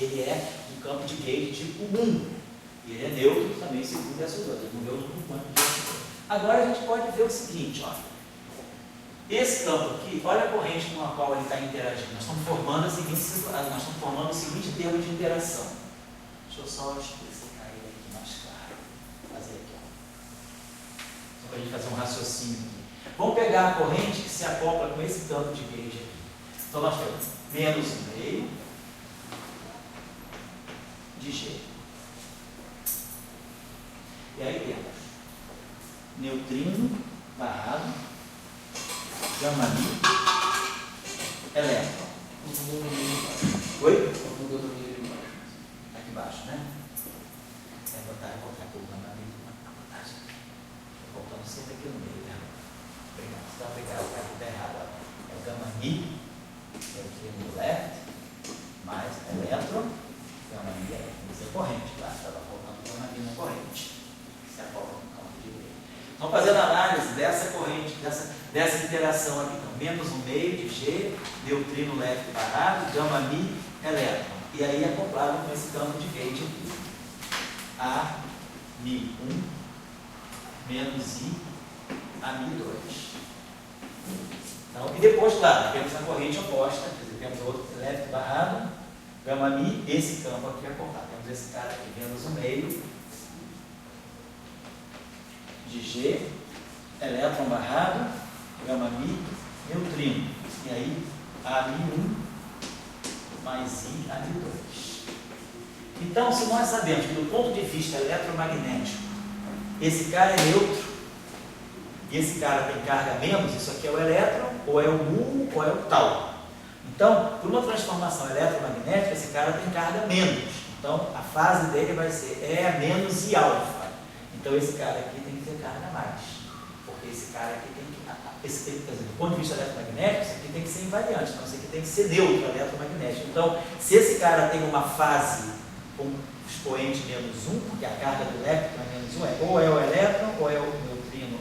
Speaker 1: ele é um campo de gauge tipo 1, e ele é neutro também segundo essa outra, ele é neutro no campo de gauge. Agora a gente pode ver o seguinte, ó. Esse campo aqui, olha a corrente com a qual ele está interagindo. Nós estamos formando o seguinte termo de interação. Deixa eu só explicar ele aqui mais claro. Vou fazer aqui, ó. Só para a gente fazer um raciocínio aqui. Vamos pegar a corrente que se acopla com esse campo de gauge aqui. Então nós temos menos 1,5 de G. E aí temos neutrino barrado, gama mi, elétron. Oi? Aqui embaixo, né? É botar o gama mi, voltando sempre aqui no meio, né? Obrigado. Então, obrigado, está errado. É o gama mi, neutrino left, mais elétron, gama mi é corrente, claro, estava faltando gama mi na corrente. Se acopla no campo de gauge. Então, fazendo análise dessa corrente, dessa interação aqui, então, menos 1,5 de G, neutrino leve barrado, gama mi, elétron. E aí acoplado com esse campo de gauge aqui. A mi 1 menos I a mi 2. Então, e depois, claro, temos a corrente oposta, quer dizer, temos outro leve barrado, gama mi, esse campo aqui acoplado. Temos esse cara aqui, menos 1,5 de G, elétron barrado, gama mi, neutrino. E aí, A mi 1 mais I a mi 2. Então, se nós sabemos que do ponto de vista eletromagnético, esse cara é neutro, e esse cara tem carga menos, isso aqui é o elétron, ou é o mu, ou é o tau. Então, por uma transformação eletromagnética, esse cara tem carga menos. Então, a fase dele vai ser E menos I alfa. Então, esse cara aqui tem que ter carga mais. Porque esse cara aqui tem que... do ponto de vista eletromagnético, isso aqui tem que ser invariante. Então, isso aqui tem que ser neutro eletromagnético. Então, se esse cara tem uma fase com expoente menos 1, porque a carga do elétron é menos 1, ou é o elétron, ou é o neutrino,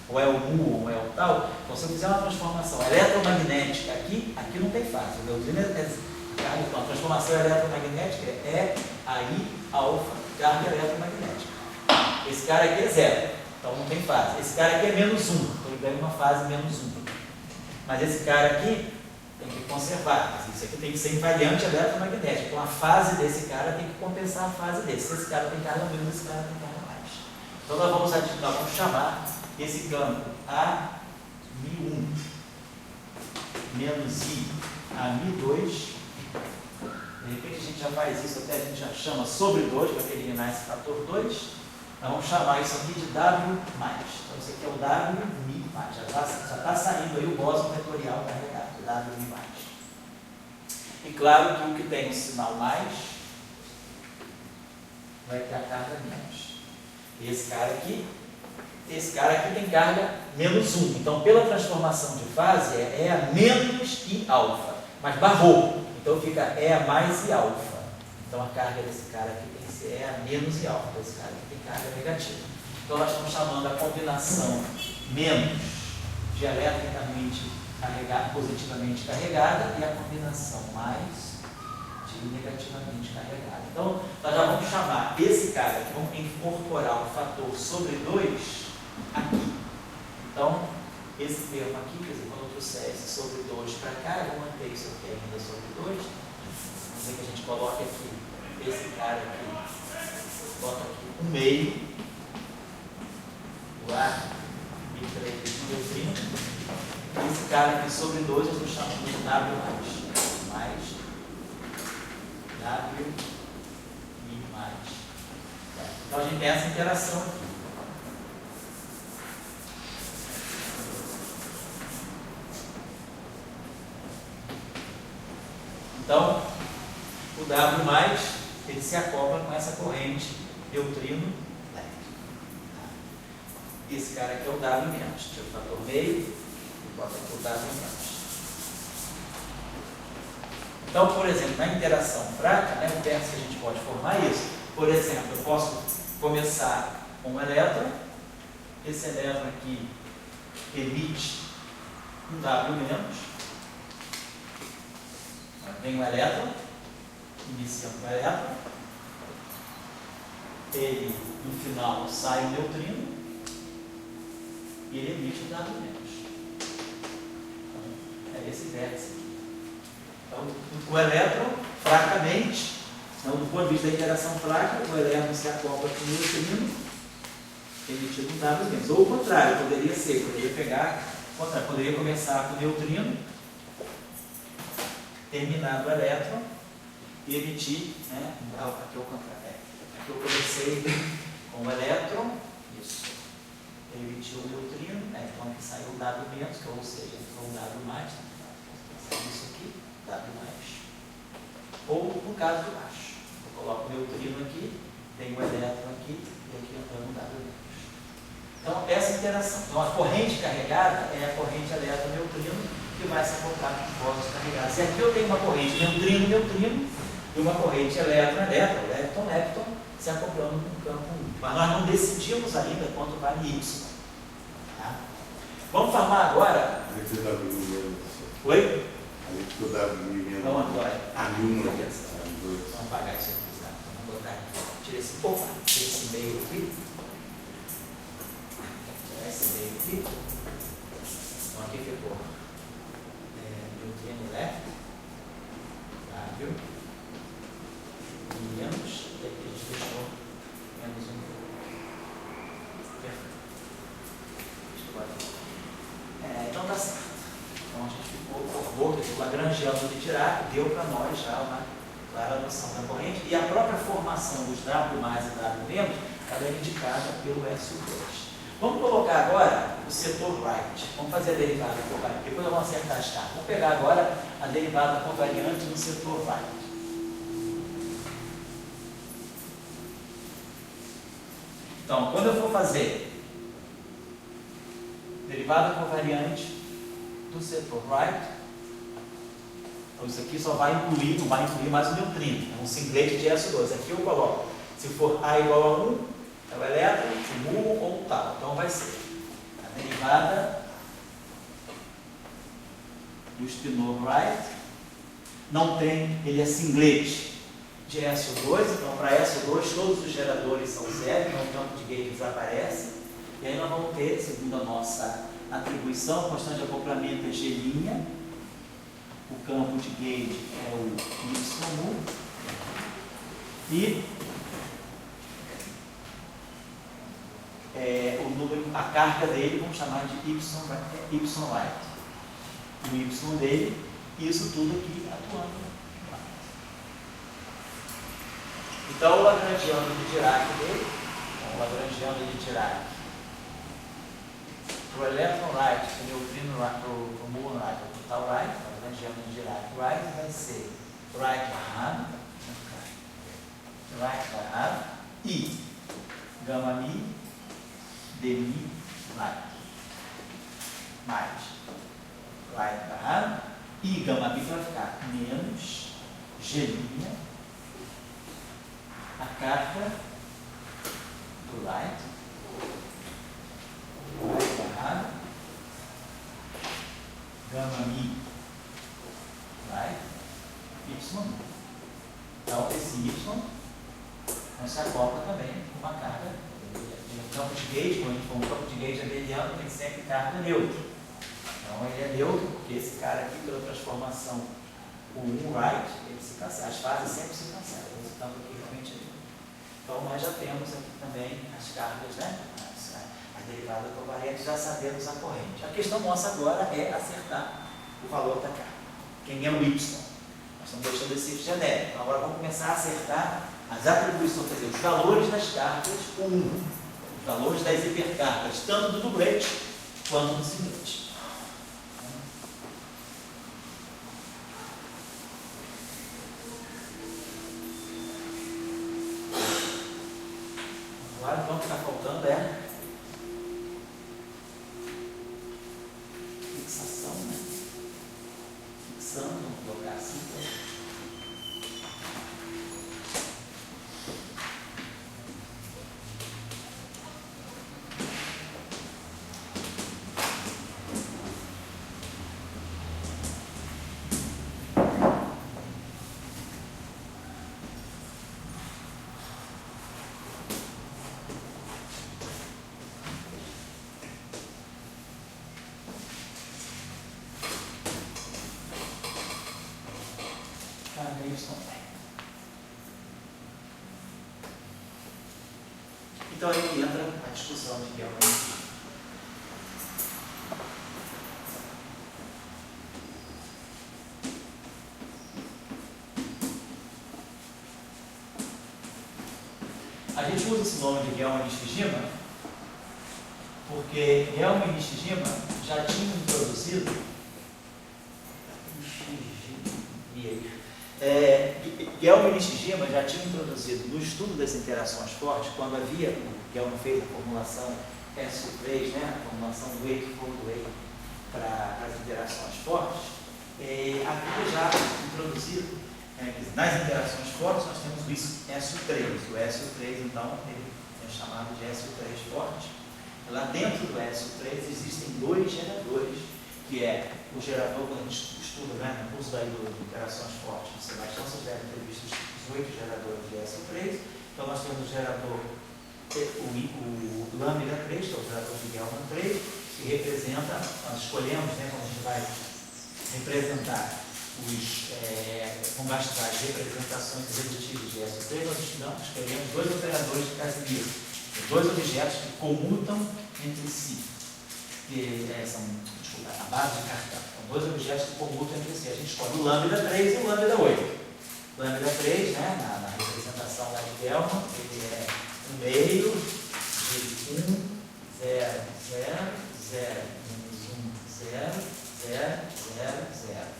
Speaker 1: ou é o mu, ou é o tal. Então, se eu fizer uma transformação eletromagnética aqui não tem fase. O neutrino então, a transformação eletromagnética é aí alfa, carga eletromagnética. Esse cara aqui é 0, então não tem fase. Esse cara aqui é menos 1, então ele ganha uma fase menos 1. Mas esse cara aqui tem que conservar. Isso aqui tem que ser invariante eletromagnética. Então a fase desse cara tem que compensar a fase desse. Se esse cara tem carga menos, esse cara tem carga mais. Então nós vamos chamar esse campo A mi 1 menos I a mi 2. De repente a gente já faz isso, até a gente já chama sobre 2 para eliminar esse fator 2. Nós vamos chamar isso aqui de W+. Então isso aqui é o W mi mais. Já está saindo aí o bóson vetorial carregado, W mi mais. E claro que o que tem o sinal mais vai ter a carga menos. E esse cara aqui tem carga menos 1. Então, pela transformação de fase, é E a menos I alfa. Mas barrou. Então, fica E a mais I alfa. Então, a carga desse cara aqui tem que ser E a menos I alfa. Esse cara aqui tem carga negativa. Então, nós estamos chamando a combinação menos dieletricamente carregada, positivamente carregada, e a combinação mais de negativamente carregada. Então, nós já vamos chamar esse cara aqui, vamos incorporar o fator sobre 2 aqui. Então, esse termo aqui, quer dizer, quando eu trouxer esse sobre 2 para cá, eu vou manter isso aqui ainda sobre 2. Vamos dizer que a gente coloque aqui esse cara aqui, bota aqui 1,5 do A e 3 de neutrino. Esse cara aqui sobre 2 eu estou chamando de W+. Mais W mi mais. Então a gente tem essa interação aqui. Então, o W+, ele se acopla com essa corrente neutrino leve. E esse cara aqui é o W menos. Tira o fator meio e bota aqui o W menos. Então, por exemplo, na interação fraca, né, o verso que a gente pode formar é isso. Por exemplo, eu posso começar com um elétron. Esse elétron aqui emite um W menos. Vem um elétron, inicia com o elétron. Ele, no final, sai o neutrino. E ele emite um W menos. Então, é esse vértice aqui. Então, o elétron, fracamente, então, do ponto de vista da interação fraca, o elétron se acopla com o neutrino, emitindo um W menos. Ou o contrário, poderia ser, poderia começar com o neutrino, terminar o elétron e emitir, né? Aqui é o contrário. Aqui eu comecei com o elétron, isso. Ele emitiu o neutrino, né? Então aqui saiu o W menos, ou seja, entrou um W mais, isso aqui, W mais. Ou no caso de baixo, eu coloco o neutrino aqui, tem o elétron aqui, e aqui entrando um W menos. Então, essa interação. Então, a corrente carregada é a corrente elétron-neutrino que vai se acoplar com os postos carregados. E aqui eu tenho uma corrente neutrino-neutrino e uma corrente elétron-elétron, lepton-lepton, se acoplando com o campo 1. Mas nós não decidimos ainda quanto vale Y. Tá? Vamos formar agora. Oi?
Speaker 4: Ali que o W menos.
Speaker 1: Então, agora.
Speaker 4: Vamos
Speaker 1: apagar isso aqui. Tá? Vamos botar aqui. Tira esse, tira esse meio aqui. Esse meio aqui. Então aqui ficou neutrino elétrico, W, menos, e aqui a gente deixou menos um. Perfeito. Então tá certo. Então a gente ficou esse lagrangiano de Dirac, deu para nós já uma clara noção da corrente, e a própria formação dos W mais e W menos, ela é indicada pelo SU2. Vamos colocar agora o setor right. Vamos fazer a derivada covariante. Depois eu vou acertar as cartas. Vamos pegar agora a derivada covariante no setor right. Então, quando eu for fazer derivada covariante do setor right, então isso aqui só vai incluir, não vai incluir mais o neutrino. É um singlete de SO2. Aqui eu coloco, se for A igual a 1, é o elétron, o mu ou o tal. Então vai ser a derivada do spinor right. Não tem, ele é singlete de SO2, então para SO2 todos os geradores são zero, então o campo de gauge desaparece. E aí nós vamos ter, segundo a nossa atribuição, constante de acoplamento é G', o campo de gauge é o Y mu, e o número, a carga dele, vamos chamar de Y right. O Y dele, e isso tudo aqui atuando. Então, o lagrangiano de Dirac dele, o lagrangiano de Dirac, para o electron right, para o neutrino right, para o muon right, para o total right, o lagrangiano de Dirac right vai ser right barrado, e gama mi, demi right, mais right barrado, e gama mi vai ficar menos G', a carga do right barrado, gama mi right, y. Então esse y não se acopla também com uma carga. O campo de gauge, quando a gente for um campo de gauge abeliano, tem sempre carga neutra. Então ele é neutro porque esse cara aqui, pela transformação o 1 right, ele se cancela. As fases sempre se cancelam. Esse campo aqui realmente é neutro. Então nós já temos aqui também as cargas, né? A derivada covariante, já sabemos a corrente. A questão nossa agora é acertar o valor da carga. Quem é o Y? Nós estamos deixando esse genérico. Então agora vamos começar a acertar as atribuições, quer dizer, os valores das cargas 1, os valores das hipercargas, tanto do dublete quanto do singlete. Agora então o que está faltando é Então aí que entra a discussão de Gelman e Nishijima. A gente usa esse nome de Gelman e Nishijima porque Gelman e Nishijima já tinham introduzido Gelman e Nishijima já tinham introduzido no estudo das interações fortes, quando havia o Gelman fez a formulação SO3, né, a formulação Wakefield para as interações fortes, havia já introduzido nas interações fortes nós temos o SO3. O SO3 então é chamado de SO3 forte. Lá dentro do SO3 existem dois geradores, que é o gerador, quando a gente estuda, né, no curso do Interações Fortes de Sebastião, vocês devem ter visto os 8 geradores de SO3. Então nós temos o gerador, o lambda 3, que é o gerador de Gelman 3, que representa, nós escolhemos, né, quando a gente vai representar com bastante representações redutives de SO3, nós escolhemos dois operadores de Casimiro, dois objetos que comutam entre si, que são, desculpa, a base de cartão. São dois objetos que comutam entre si. A gente escolhe o lambda 3 e o lambda 8. O lambda 3, né, na representação lá de Gelman, ele é um meio de 1, 0, 0, 0, menos 1, 0, 0, 0, 0.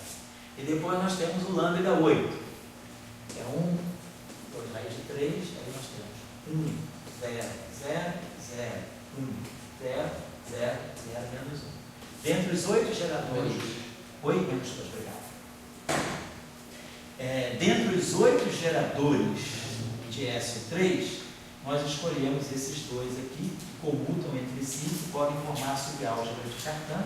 Speaker 1: E depois nós temos o lambda 8, que é 1, 2 raiz de 3, aí nós temos 1, 0, 0, 0, 1, 0, 0, 0, menos 1. Dentre os 8 geradores, menos 2, obrigado. Dentre os 8 geradores de SO3, nós escolhemos esses dois aqui, que comutam entre si, que podem formar a subálgebra de Cartan,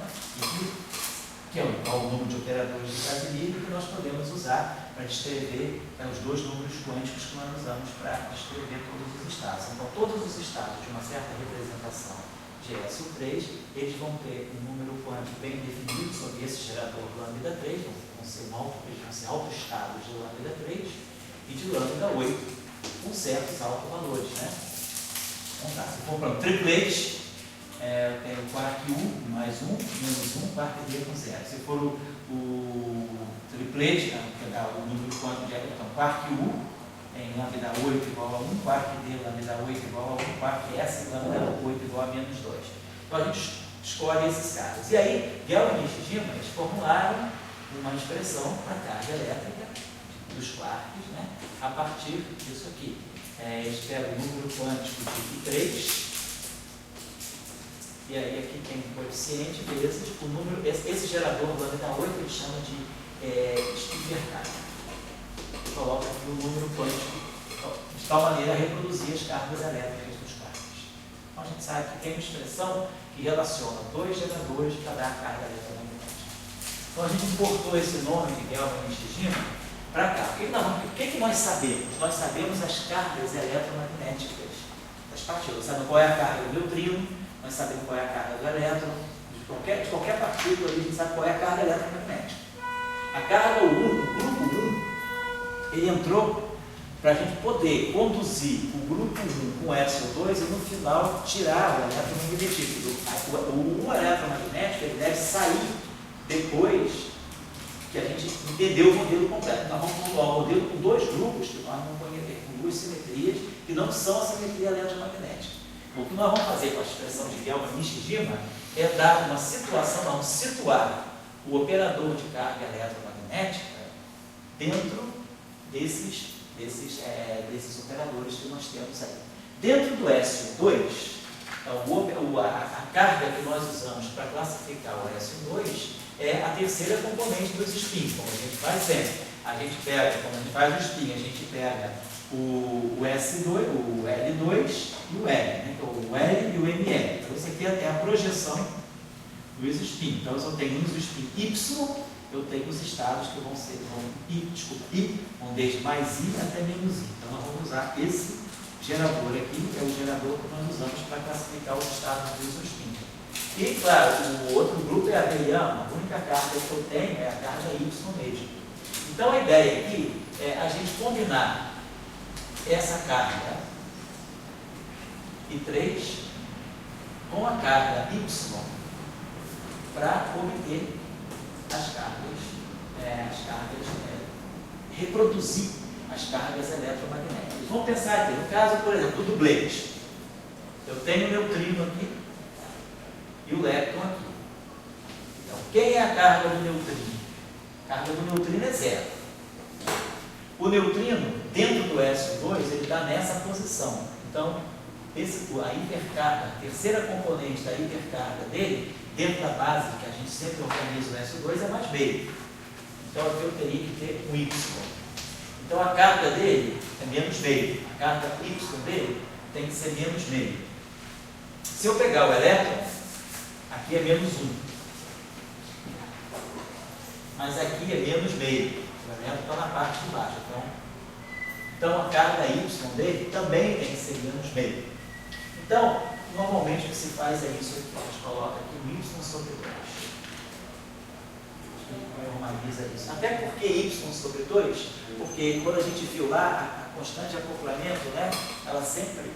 Speaker 1: que é o número de operadores de Casimiro, que nós podemos usar para descrever os dois números quânticos que nós usamos para descrever todos os estados. Então, todos os estados de uma certa representação de SO3, eles vão ter um número quântico bem definido sobre esse gerador lambda 3, vão ser autoestados de lambda 3 e de lambda 8, com certos autovalores, né? Então tá, se for para um triplete, tem o quark U mais 1, menos 1, quark D com 0. Se for o triplete, que dá o número quântico de então, quark U em lambda 8 igual a 1, quark D lambda 8 igual a 1, quark S lambda 8 igual a menos 2. Então a gente escolhe esses caras. E aí, Gelman e Nishijima, eles formularam uma expressão para a carga elétrica dos quarks, né, a partir disso aqui. Eles pegam o número quântico de I3, e aí aqui tem um coeficiente vezes o número, esse gerador lambda 8 ele chama de Stiefel-carga. Coloca aqui o número quântico, de tal maneira a reproduzir as cargas elétricas dos quarks. Então a gente sabe que tem uma expressão que relaciona dois geradores para dar a carga eletromagnética. Então a gente importou esse nome de Gelman e Nishijima para cá. O que nós sabemos? Nós sabemos as cargas eletromagnéticas das partículas. Sabemos qual é a carga do neutrino, nós sabemos qual é a carga do elétron, de qualquer partícula a gente sabe qual é a carga eletromagnética. A carga 1, o grupo 1, ele entrou para a gente poder conduzir o grupo 1 com SO2 e no final tirar o eletromagnetismo. O eletromagnético ele deve sair depois que a gente entendeu o modelo completo. Nós vamos formar um modelo com dois grupos que nós vamos conhecer, com duas simetrias que não são a simetria eletromagnética. O que nós vamos fazer com a expressão de Gelman e Nishijima é dar uma situação, vamos situar o operador de carga eletromagnética dentro desses operadores que nós temos aí. Dentro do SO2, a carga que nós usamos para classificar o SO2 é a terceira componente dos spins, como a gente faz sempre. A gente pega, quando a gente faz o spin, a gente pega o S2, o L2 e o L, né? Então, o L e o ML. Então, isso aqui é a projeção dos spins. Então, se eu tenho um spin Y, eu tenho os estados que vão desde mais I até menos I. Então, nós vamos usar esse gerador aqui, que é o gerador que nós usamos para classificar os estados dos spins. E, claro, o outro grupo é abeliano, a única carga que eu tenho é a carga Y mesmo. Então, a ideia aqui é a gente combinar essa carga e 3 com a carga Y para obter as cargas, reproduzir as cargas eletromagnéticas. Vamos pensar aqui, no caso, por exemplo, do dublete. Eu tenho o neutrino aqui e o lepton aqui. Então, quem é a carga do neutrino? A carga do neutrino é 0. O neutrino, dentro do SO2, ele está nessa posição. Então, a hipercarga, a terceira componente da hipercarga dele, dentro da base que a gente sempre organiza o SO2, é mais meio. Então, aqui eu teria que ter um Y. Então, a carga dele é menos meio. A carga Y dele tem que ser menos meio. Se eu pegar o elétron, aqui é menos 1. Mas aqui é menos meio. O elétron está na parte de baixo. Então, a carga Y dele também tem que ser menos meio. Então, normalmente o que se faz é isso aqui. A gente coloca aqui o Y sobre 2. Normaliza isso. Até porque Y sobre 2, porque quando a gente viu lá, a constante de acoplamento, né, ela sempre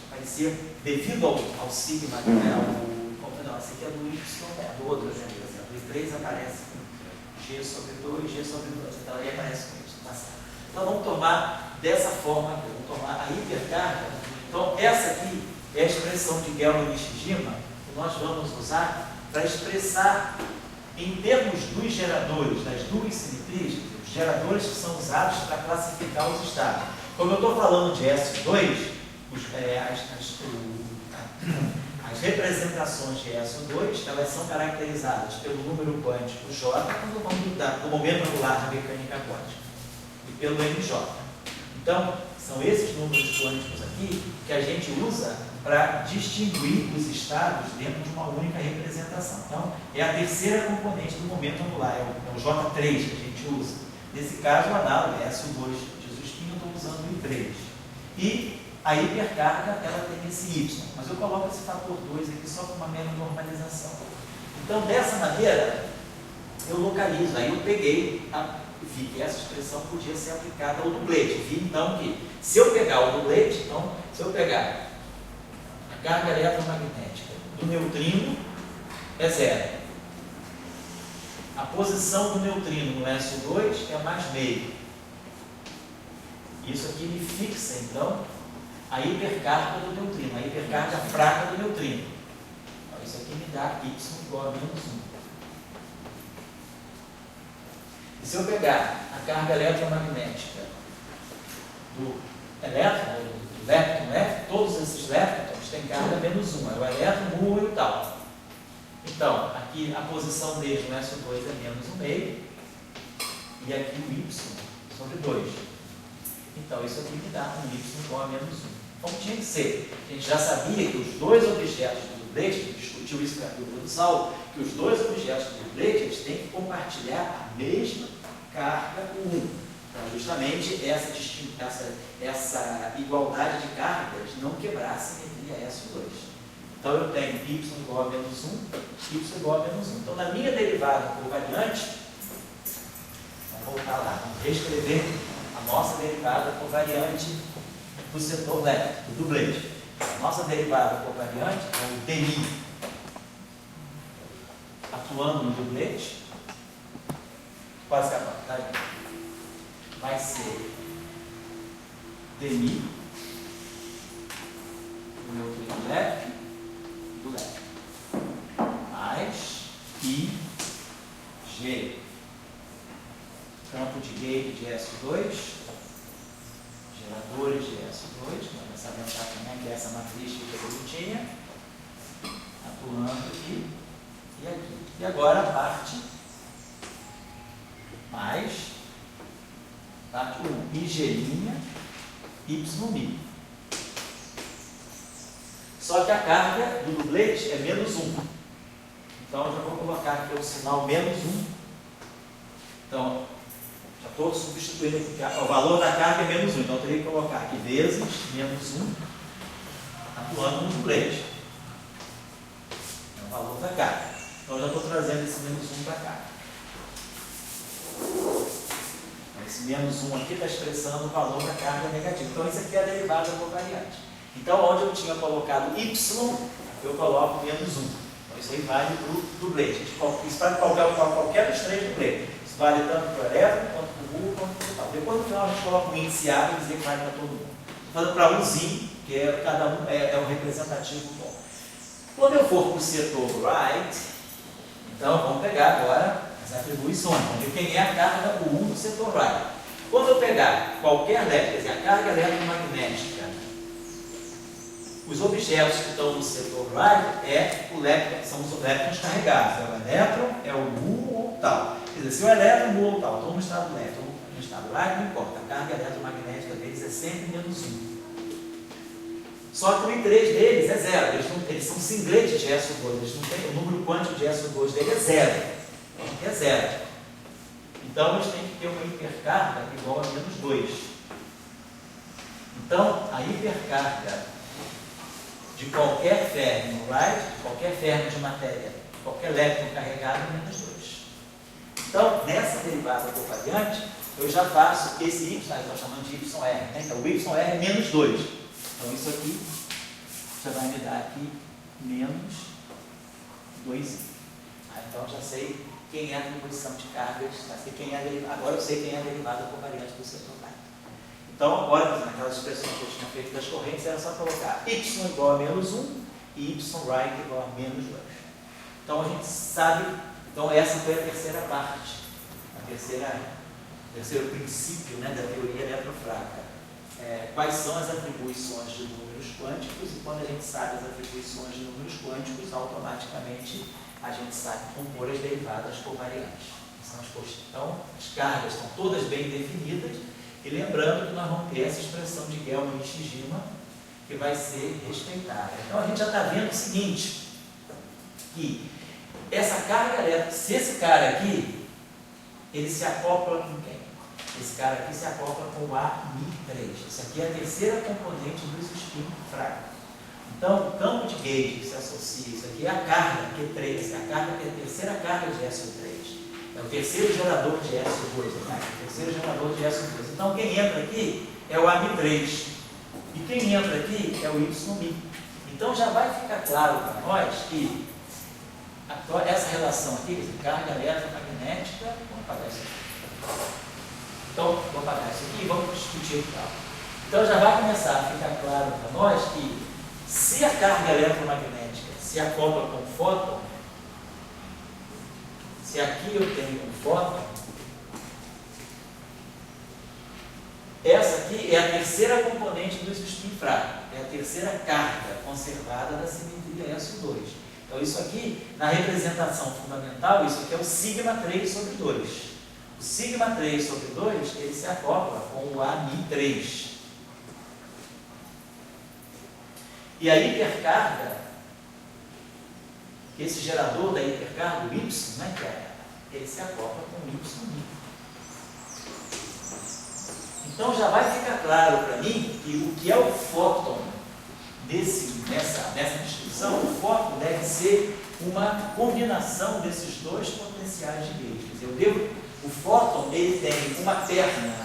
Speaker 1: vai ser devido ao sigma, né, não, esse aqui é do Y, do outro exemplo, por exemplo, o 3 aparece G sobre 2, G sobre 2, então aí aparece com Y, tá certo. Então vamos tomar dessa forma aqui, vamos tomar a hipercarga. Então essa aqui é a expressão de Gelman-Nishijima que nós vamos usar para expressar em termos dos geradores, das duas simetrias, os geradores que são usados para classificar os estados. Como eu estou falando de S2, as representações de SO2, elas são caracterizadas pelo número quântico J, quando vamos lidar com o momento angular da mecânica quântica, e pelo MJ. Então, são esses números quânticos aqui que a gente usa para distinguir os estados dentro de uma única representação. Então, é a terceira componente do momento angular, é o J3 que a gente usa. Nesse caso, o análogo é SO2 de Susquinho, eu estou usando o I3. E a hipercarga, ela tem esse Y, mas eu coloco esse fator 2 aqui só com uma mera normalização. Então, dessa maneira, eu localizo. Aí eu peguei, vi que essa expressão podia ser aplicada ao dublete. Vi, então, que se eu pegar o dublete, então, se eu pegar a carga eletromagnética do neutrino, é 0. A posição do neutrino no SO2 é mais meio. Isso aqui me fixa, então, a hipercarga do neutrino, a hipercarga fraca do neutrino. Então, isso aqui me dá Y igual a menos 1. E se eu pegar a carga eletromagnética do elétron, do lepton, né? Todos esses leptons têm carga menos 1, é o elétron, mu e o tal. Então, aqui a posição dele no SO2 é menos 1,5 e aqui o Y sobre 2. Então, isso aqui me dá um Y igual a menos 1. Como tinha que ser? A gente já sabia que os dois objetos do dublete, a gente discutiu isso com a dúvida do Saulo, que os dois objetos do dublete eles têm que compartilhar a mesma carga com 1. Então, justamente essa igualdade de cargas não quebrar a simetria SO2. Então, eu tenho Y igual a menos 1, Y igual a menos 1. Então, na minha derivada covariante, vamos voltar lá, vamos reescrever a nossa derivada covariante do setor elétrico, do dublete. A nossa derivada covariante é o DI atuando no dublete, quase capaz, tá? Vai ser DI do neutrino elétrico do elétrico mais IG, campo de gate de SO2, geradores de SO2, vamos salientar também que essa matriz fica bonitinha, atuando aqui e aqui. E agora a parte mais, parte 1, IG', Y'. Só que a carga do dublete é menos 1. Então, eu já vou colocar aqui o sinal menos 1. Então, já estou substituindo aqui, o valor da carga é menos 1, então eu teria que colocar aqui vezes menos 1, atuando no dublete. É o valor da carga. Então eu já estou trazendo esse menos 1 para cá. Esse menos 1 aqui está expressando o valor da carga negativa. Então isso aqui é a derivada covariante. Então, onde eu tinha colocado Y, eu coloco -1. Então, isso aí vale para o dublete. Isso vale para qualquer dos três dubletes. Isso vale tanto para o elétron, quanto para o quanto para o tal. Depois, no final, a gente coloca um índice A para dizer que vale para todo mundo. Estou falando para umzinho, que cada um é um representativo bom. Quando eu for para o setor right, então vamos pegar agora as atribuições. Vamos ver quem é a carga por 1 do setor right. Quando eu pegar qualquer elétron, quer dizer, a carga eletromagnética, os objetos que estão no setor right são os elétrons carregados. É o elétron, é o nu ou tal. Quer dizer, se o elétron, nu ou tal, estão no estado left ou no estado right, não importa. A carga eletromagnética deles é sempre -1. Só que o I3 deles é 0. Eles são singletes de SO2. Eles não têm, o número quântico de SO2 dele é 0. É 0. Então, eles têm que ter uma hipercarga igual a -2. Então, a hipercarga de qualquer ferro right, de qualquer ferro de matéria, de qualquer elétron carregado é -2. Então, nessa derivada covariante, eu já faço esse Y, estou chamando de YR. Né? Então, o YR é -2. Então, isso aqui já vai me dar aqui -2. Então, já sei quem é a atribuição de cargas, agora eu sei quem é a derivada covariante do setor right. Então, agora, naquelas expressões que eu tinha feito das correntes, era só colocar Y igual a -1 e Y right igual a -2. Então, a gente sabe, então essa foi a terceira parte, o terceiro princípio, né, da teoria eletrofrágica. Quais são as atribuições de números quânticos, e quando a gente sabe as atribuições de números quânticos, automaticamente a gente sabe compor as derivadas covariantes. Então, as cargas estão todas bem definidas, e lembrando que nós vamos ter essa expressão de Gell-Mann e Shijima, que vai ser respeitada. Então, a gente já está vendo o seguinte, que essa carga elétrica, se esse cara aqui, ele se acopla com quem? Esse cara aqui se acopla com o AMI3. Isso aqui é a terceira componente do spin fraco. Então, o campo de gauge que se associa, isso aqui é a carga Q3, é a terceira carga de SO3. É o terceiro gerador de SO2, né? O terceiro gerador de SO2. Então, quem entra aqui é o AMI3. E quem entra aqui é o YMI. Então, já vai ficar claro para nós que essa relação aqui, carga eletromagnética, vamos apagar isso aqui. Então, vou apagar isso aqui e vamos discutir o tal. Então, já vai começar a ficar claro para nós que se a carga eletromagnética se acopla com o fóton, se aqui eu tenho um fóton, essa aqui é a terceira componente do spin fraco, é a terceira carga conservada da simetria SO2. Então, isso aqui, na representação fundamental, isso aqui é o σ3 sobre 2. O σ3 sobre 2, ele se acopla com o AMI3. E a hipercarga, esse gerador da hipercarga, o Y, né, ele se acopla com o YMI. Então já vai ficar claro para mim que o que é o fóton nessa descrição, o fóton deve ser uma combinação desses dois potenciais de gauge. O fóton, ele tem uma perna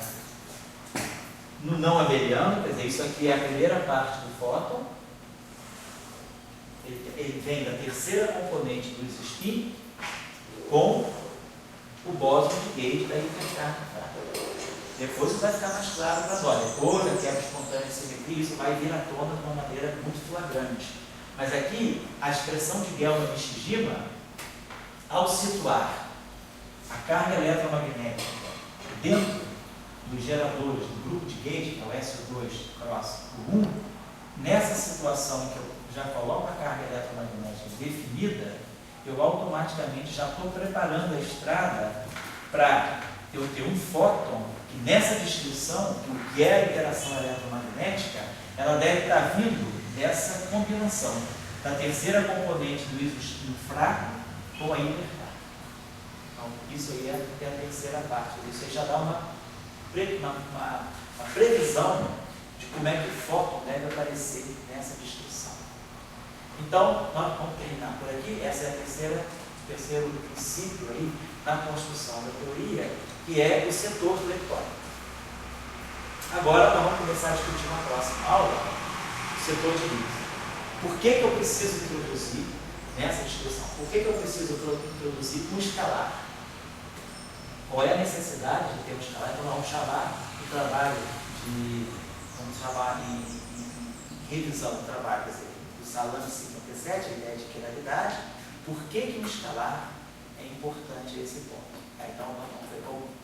Speaker 1: no não abeliano, quer dizer, isso aqui é a primeira parte do fóton, ele vem da terceira componente do spin com o bóson de gauge da hipercarga. Depois isso vai ficar mais claro para nós. Depois a quebra espontânea de simetria, isso vai vir à tona de uma maneira muito flagrante. Mas aqui, a expressão de Gell-Mann e Shijima, ao situar a carga eletromagnética dentro dos geradores do grupo de gauge, que é o SO2 cross por 1, nessa situação em que eu já coloco a carga eletromagnética definida, eu automaticamente já estou preparando a estrada para eu ter um fóton que nessa descrição, o que é a interação eletromagnética, ela deve estar vindo dessa combinação da terceira componente do isostímio fraco com a hipercarga. Então, isso aí é a terceira parte. Isso aí já dá uma previsão de como é que o fóton deve aparecer nessa descrição. Então, nós vamos terminar por aqui. Essa é o terceiro princípio aí da construção da teoria, que é o setor do eletrónico. Agora, nós vamos começar a discutir na próxima aula setor de Higgs. Por que eu preciso introduzir nessa descrição? Por que eu preciso introduzir um escalar? Qual é a necessidade de ter um escalar? Então, vamos chamar o trabalho vamos chamar em revisão do trabalho, quer dizer, do Salame 57, a ideia de quiralidade. Por que um escalar é importante a esse ponto? Então,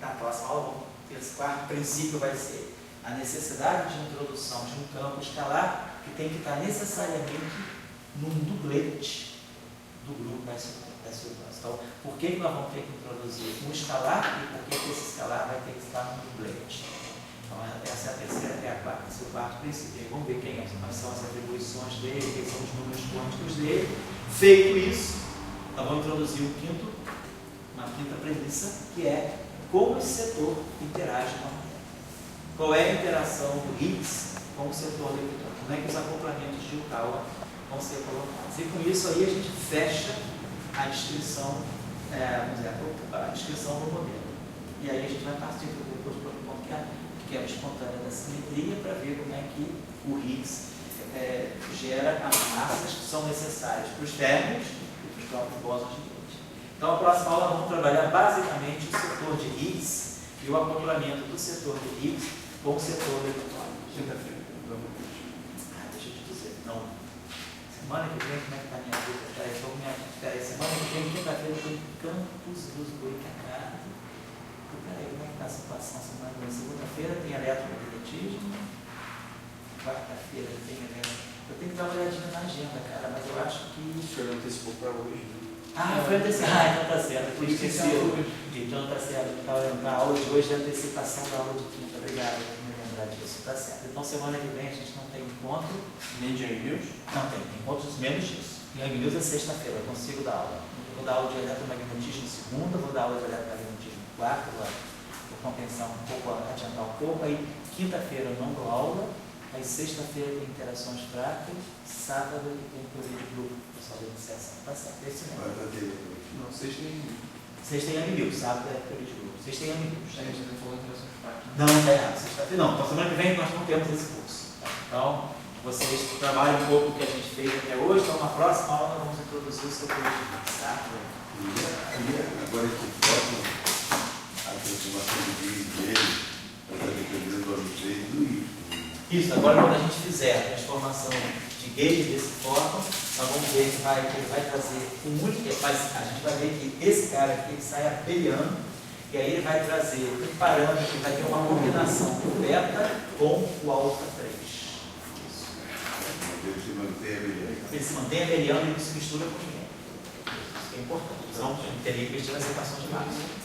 Speaker 1: na próxima aula, esse quarto princípio vai ser a necessidade de introdução de um campo escalar que tem que estar necessariamente num dublete do grupo S1. Então, por que nós vamos ter que introduzir um escalar e por que esse escalar vai ter que estar num dublete? Então, essa é a terceira e a quarta, esse é o quarto princípio. Vamos ver quais são as atribuições dele, quais são os números quânticos dele. Feito isso, nós vamos introduzir uma quinta premissa, que é como esse setor interage com a matéria. Qual é a interação do Higgs com o setor do eletrônico? Como é que os acoplamentos de Yukawa vão ser colocados? E com isso aí a gente fecha a descrição, a descrição do modelo. E aí a gente vai partir depois para o ponto que é a espontânea da simetria, para ver como é que o Higgs gera as massas que são necessárias para os férmions e para os próprios bósons de Higgs. Então, a próxima aula vamos trabalhar basicamente o setor de Higgs e o acoplamento do setor de Higgs com o setor eletrônico.
Speaker 2: Quinta-feira.
Speaker 1: Deixa eu te dizer, não. Semana que vem, como é que está a minha vida? Peraí, semana que vem, quinta-feira, eu estou em Campos dos Goitacazes. Peraí, como é que está a situação? Semana que vem, segunda-feira tem eletromagnetismo. Quarta-feira tem eletro. Eu tenho que dar uma olhadinha na agenda, cara, mas eu acho que.
Speaker 2: O senhor antecipou para hoje.
Speaker 1: Foi antecipado. Então tá certo. Eu esqueci. Então tá certo. A aula de hoje é a antecipação da aula de quinta. Obrigado por me lembrar disso. Tá certo. Então semana que vem a gente não tem encontro.
Speaker 2: Nem de Young News?
Speaker 1: Não tem encontros menos disso. Young News é sexta-feira, eu consigo dar aula. Eu vou dar aula de eletromagnetismo segunda, vou dar aula de eletromagnetismo quarta, vou compensar um pouco, adiantar um pouco. Aí quinta-feira eu não dou aula. Aí sexta-feira tem interações práticas, sábado tem teoria de grupo, pessoal da iniciação. Tá certo, é isso mesmo.
Speaker 2: Não, sexta nem.
Speaker 1: Sexta tem Young News, sábado é teoria de grupo. Sexta tem Young News.
Speaker 3: A gente já falou interações práticas.
Speaker 1: Não, está errado. Sexta-feira não. Então semana que vem nós não temos esse curso. Então, vocês trabalham um pouco o que a gente fez até hoje, então na próxima aula nós vamos introduzir o setor de saco.
Speaker 4: Agora que foto, a transformação do Higgs dele, vai depender do objeto do Higgs.
Speaker 1: Isso, agora quando a gente fizer a transformação de gauge desse fóton, nós vamos ver que ele vai trazer um único, a gente vai ver que esse cara aqui ele sai abeliano, e aí ele vai trazer um parâmetro que vai ter uma combinação do beta com o alfa 3. Isso.
Speaker 4: Ele se mantém abeliano.
Speaker 1: Ele se mantém abeliano e não se mistura com ninguém. Isso é importante. Então, teria que vestir as equações de Maxwell.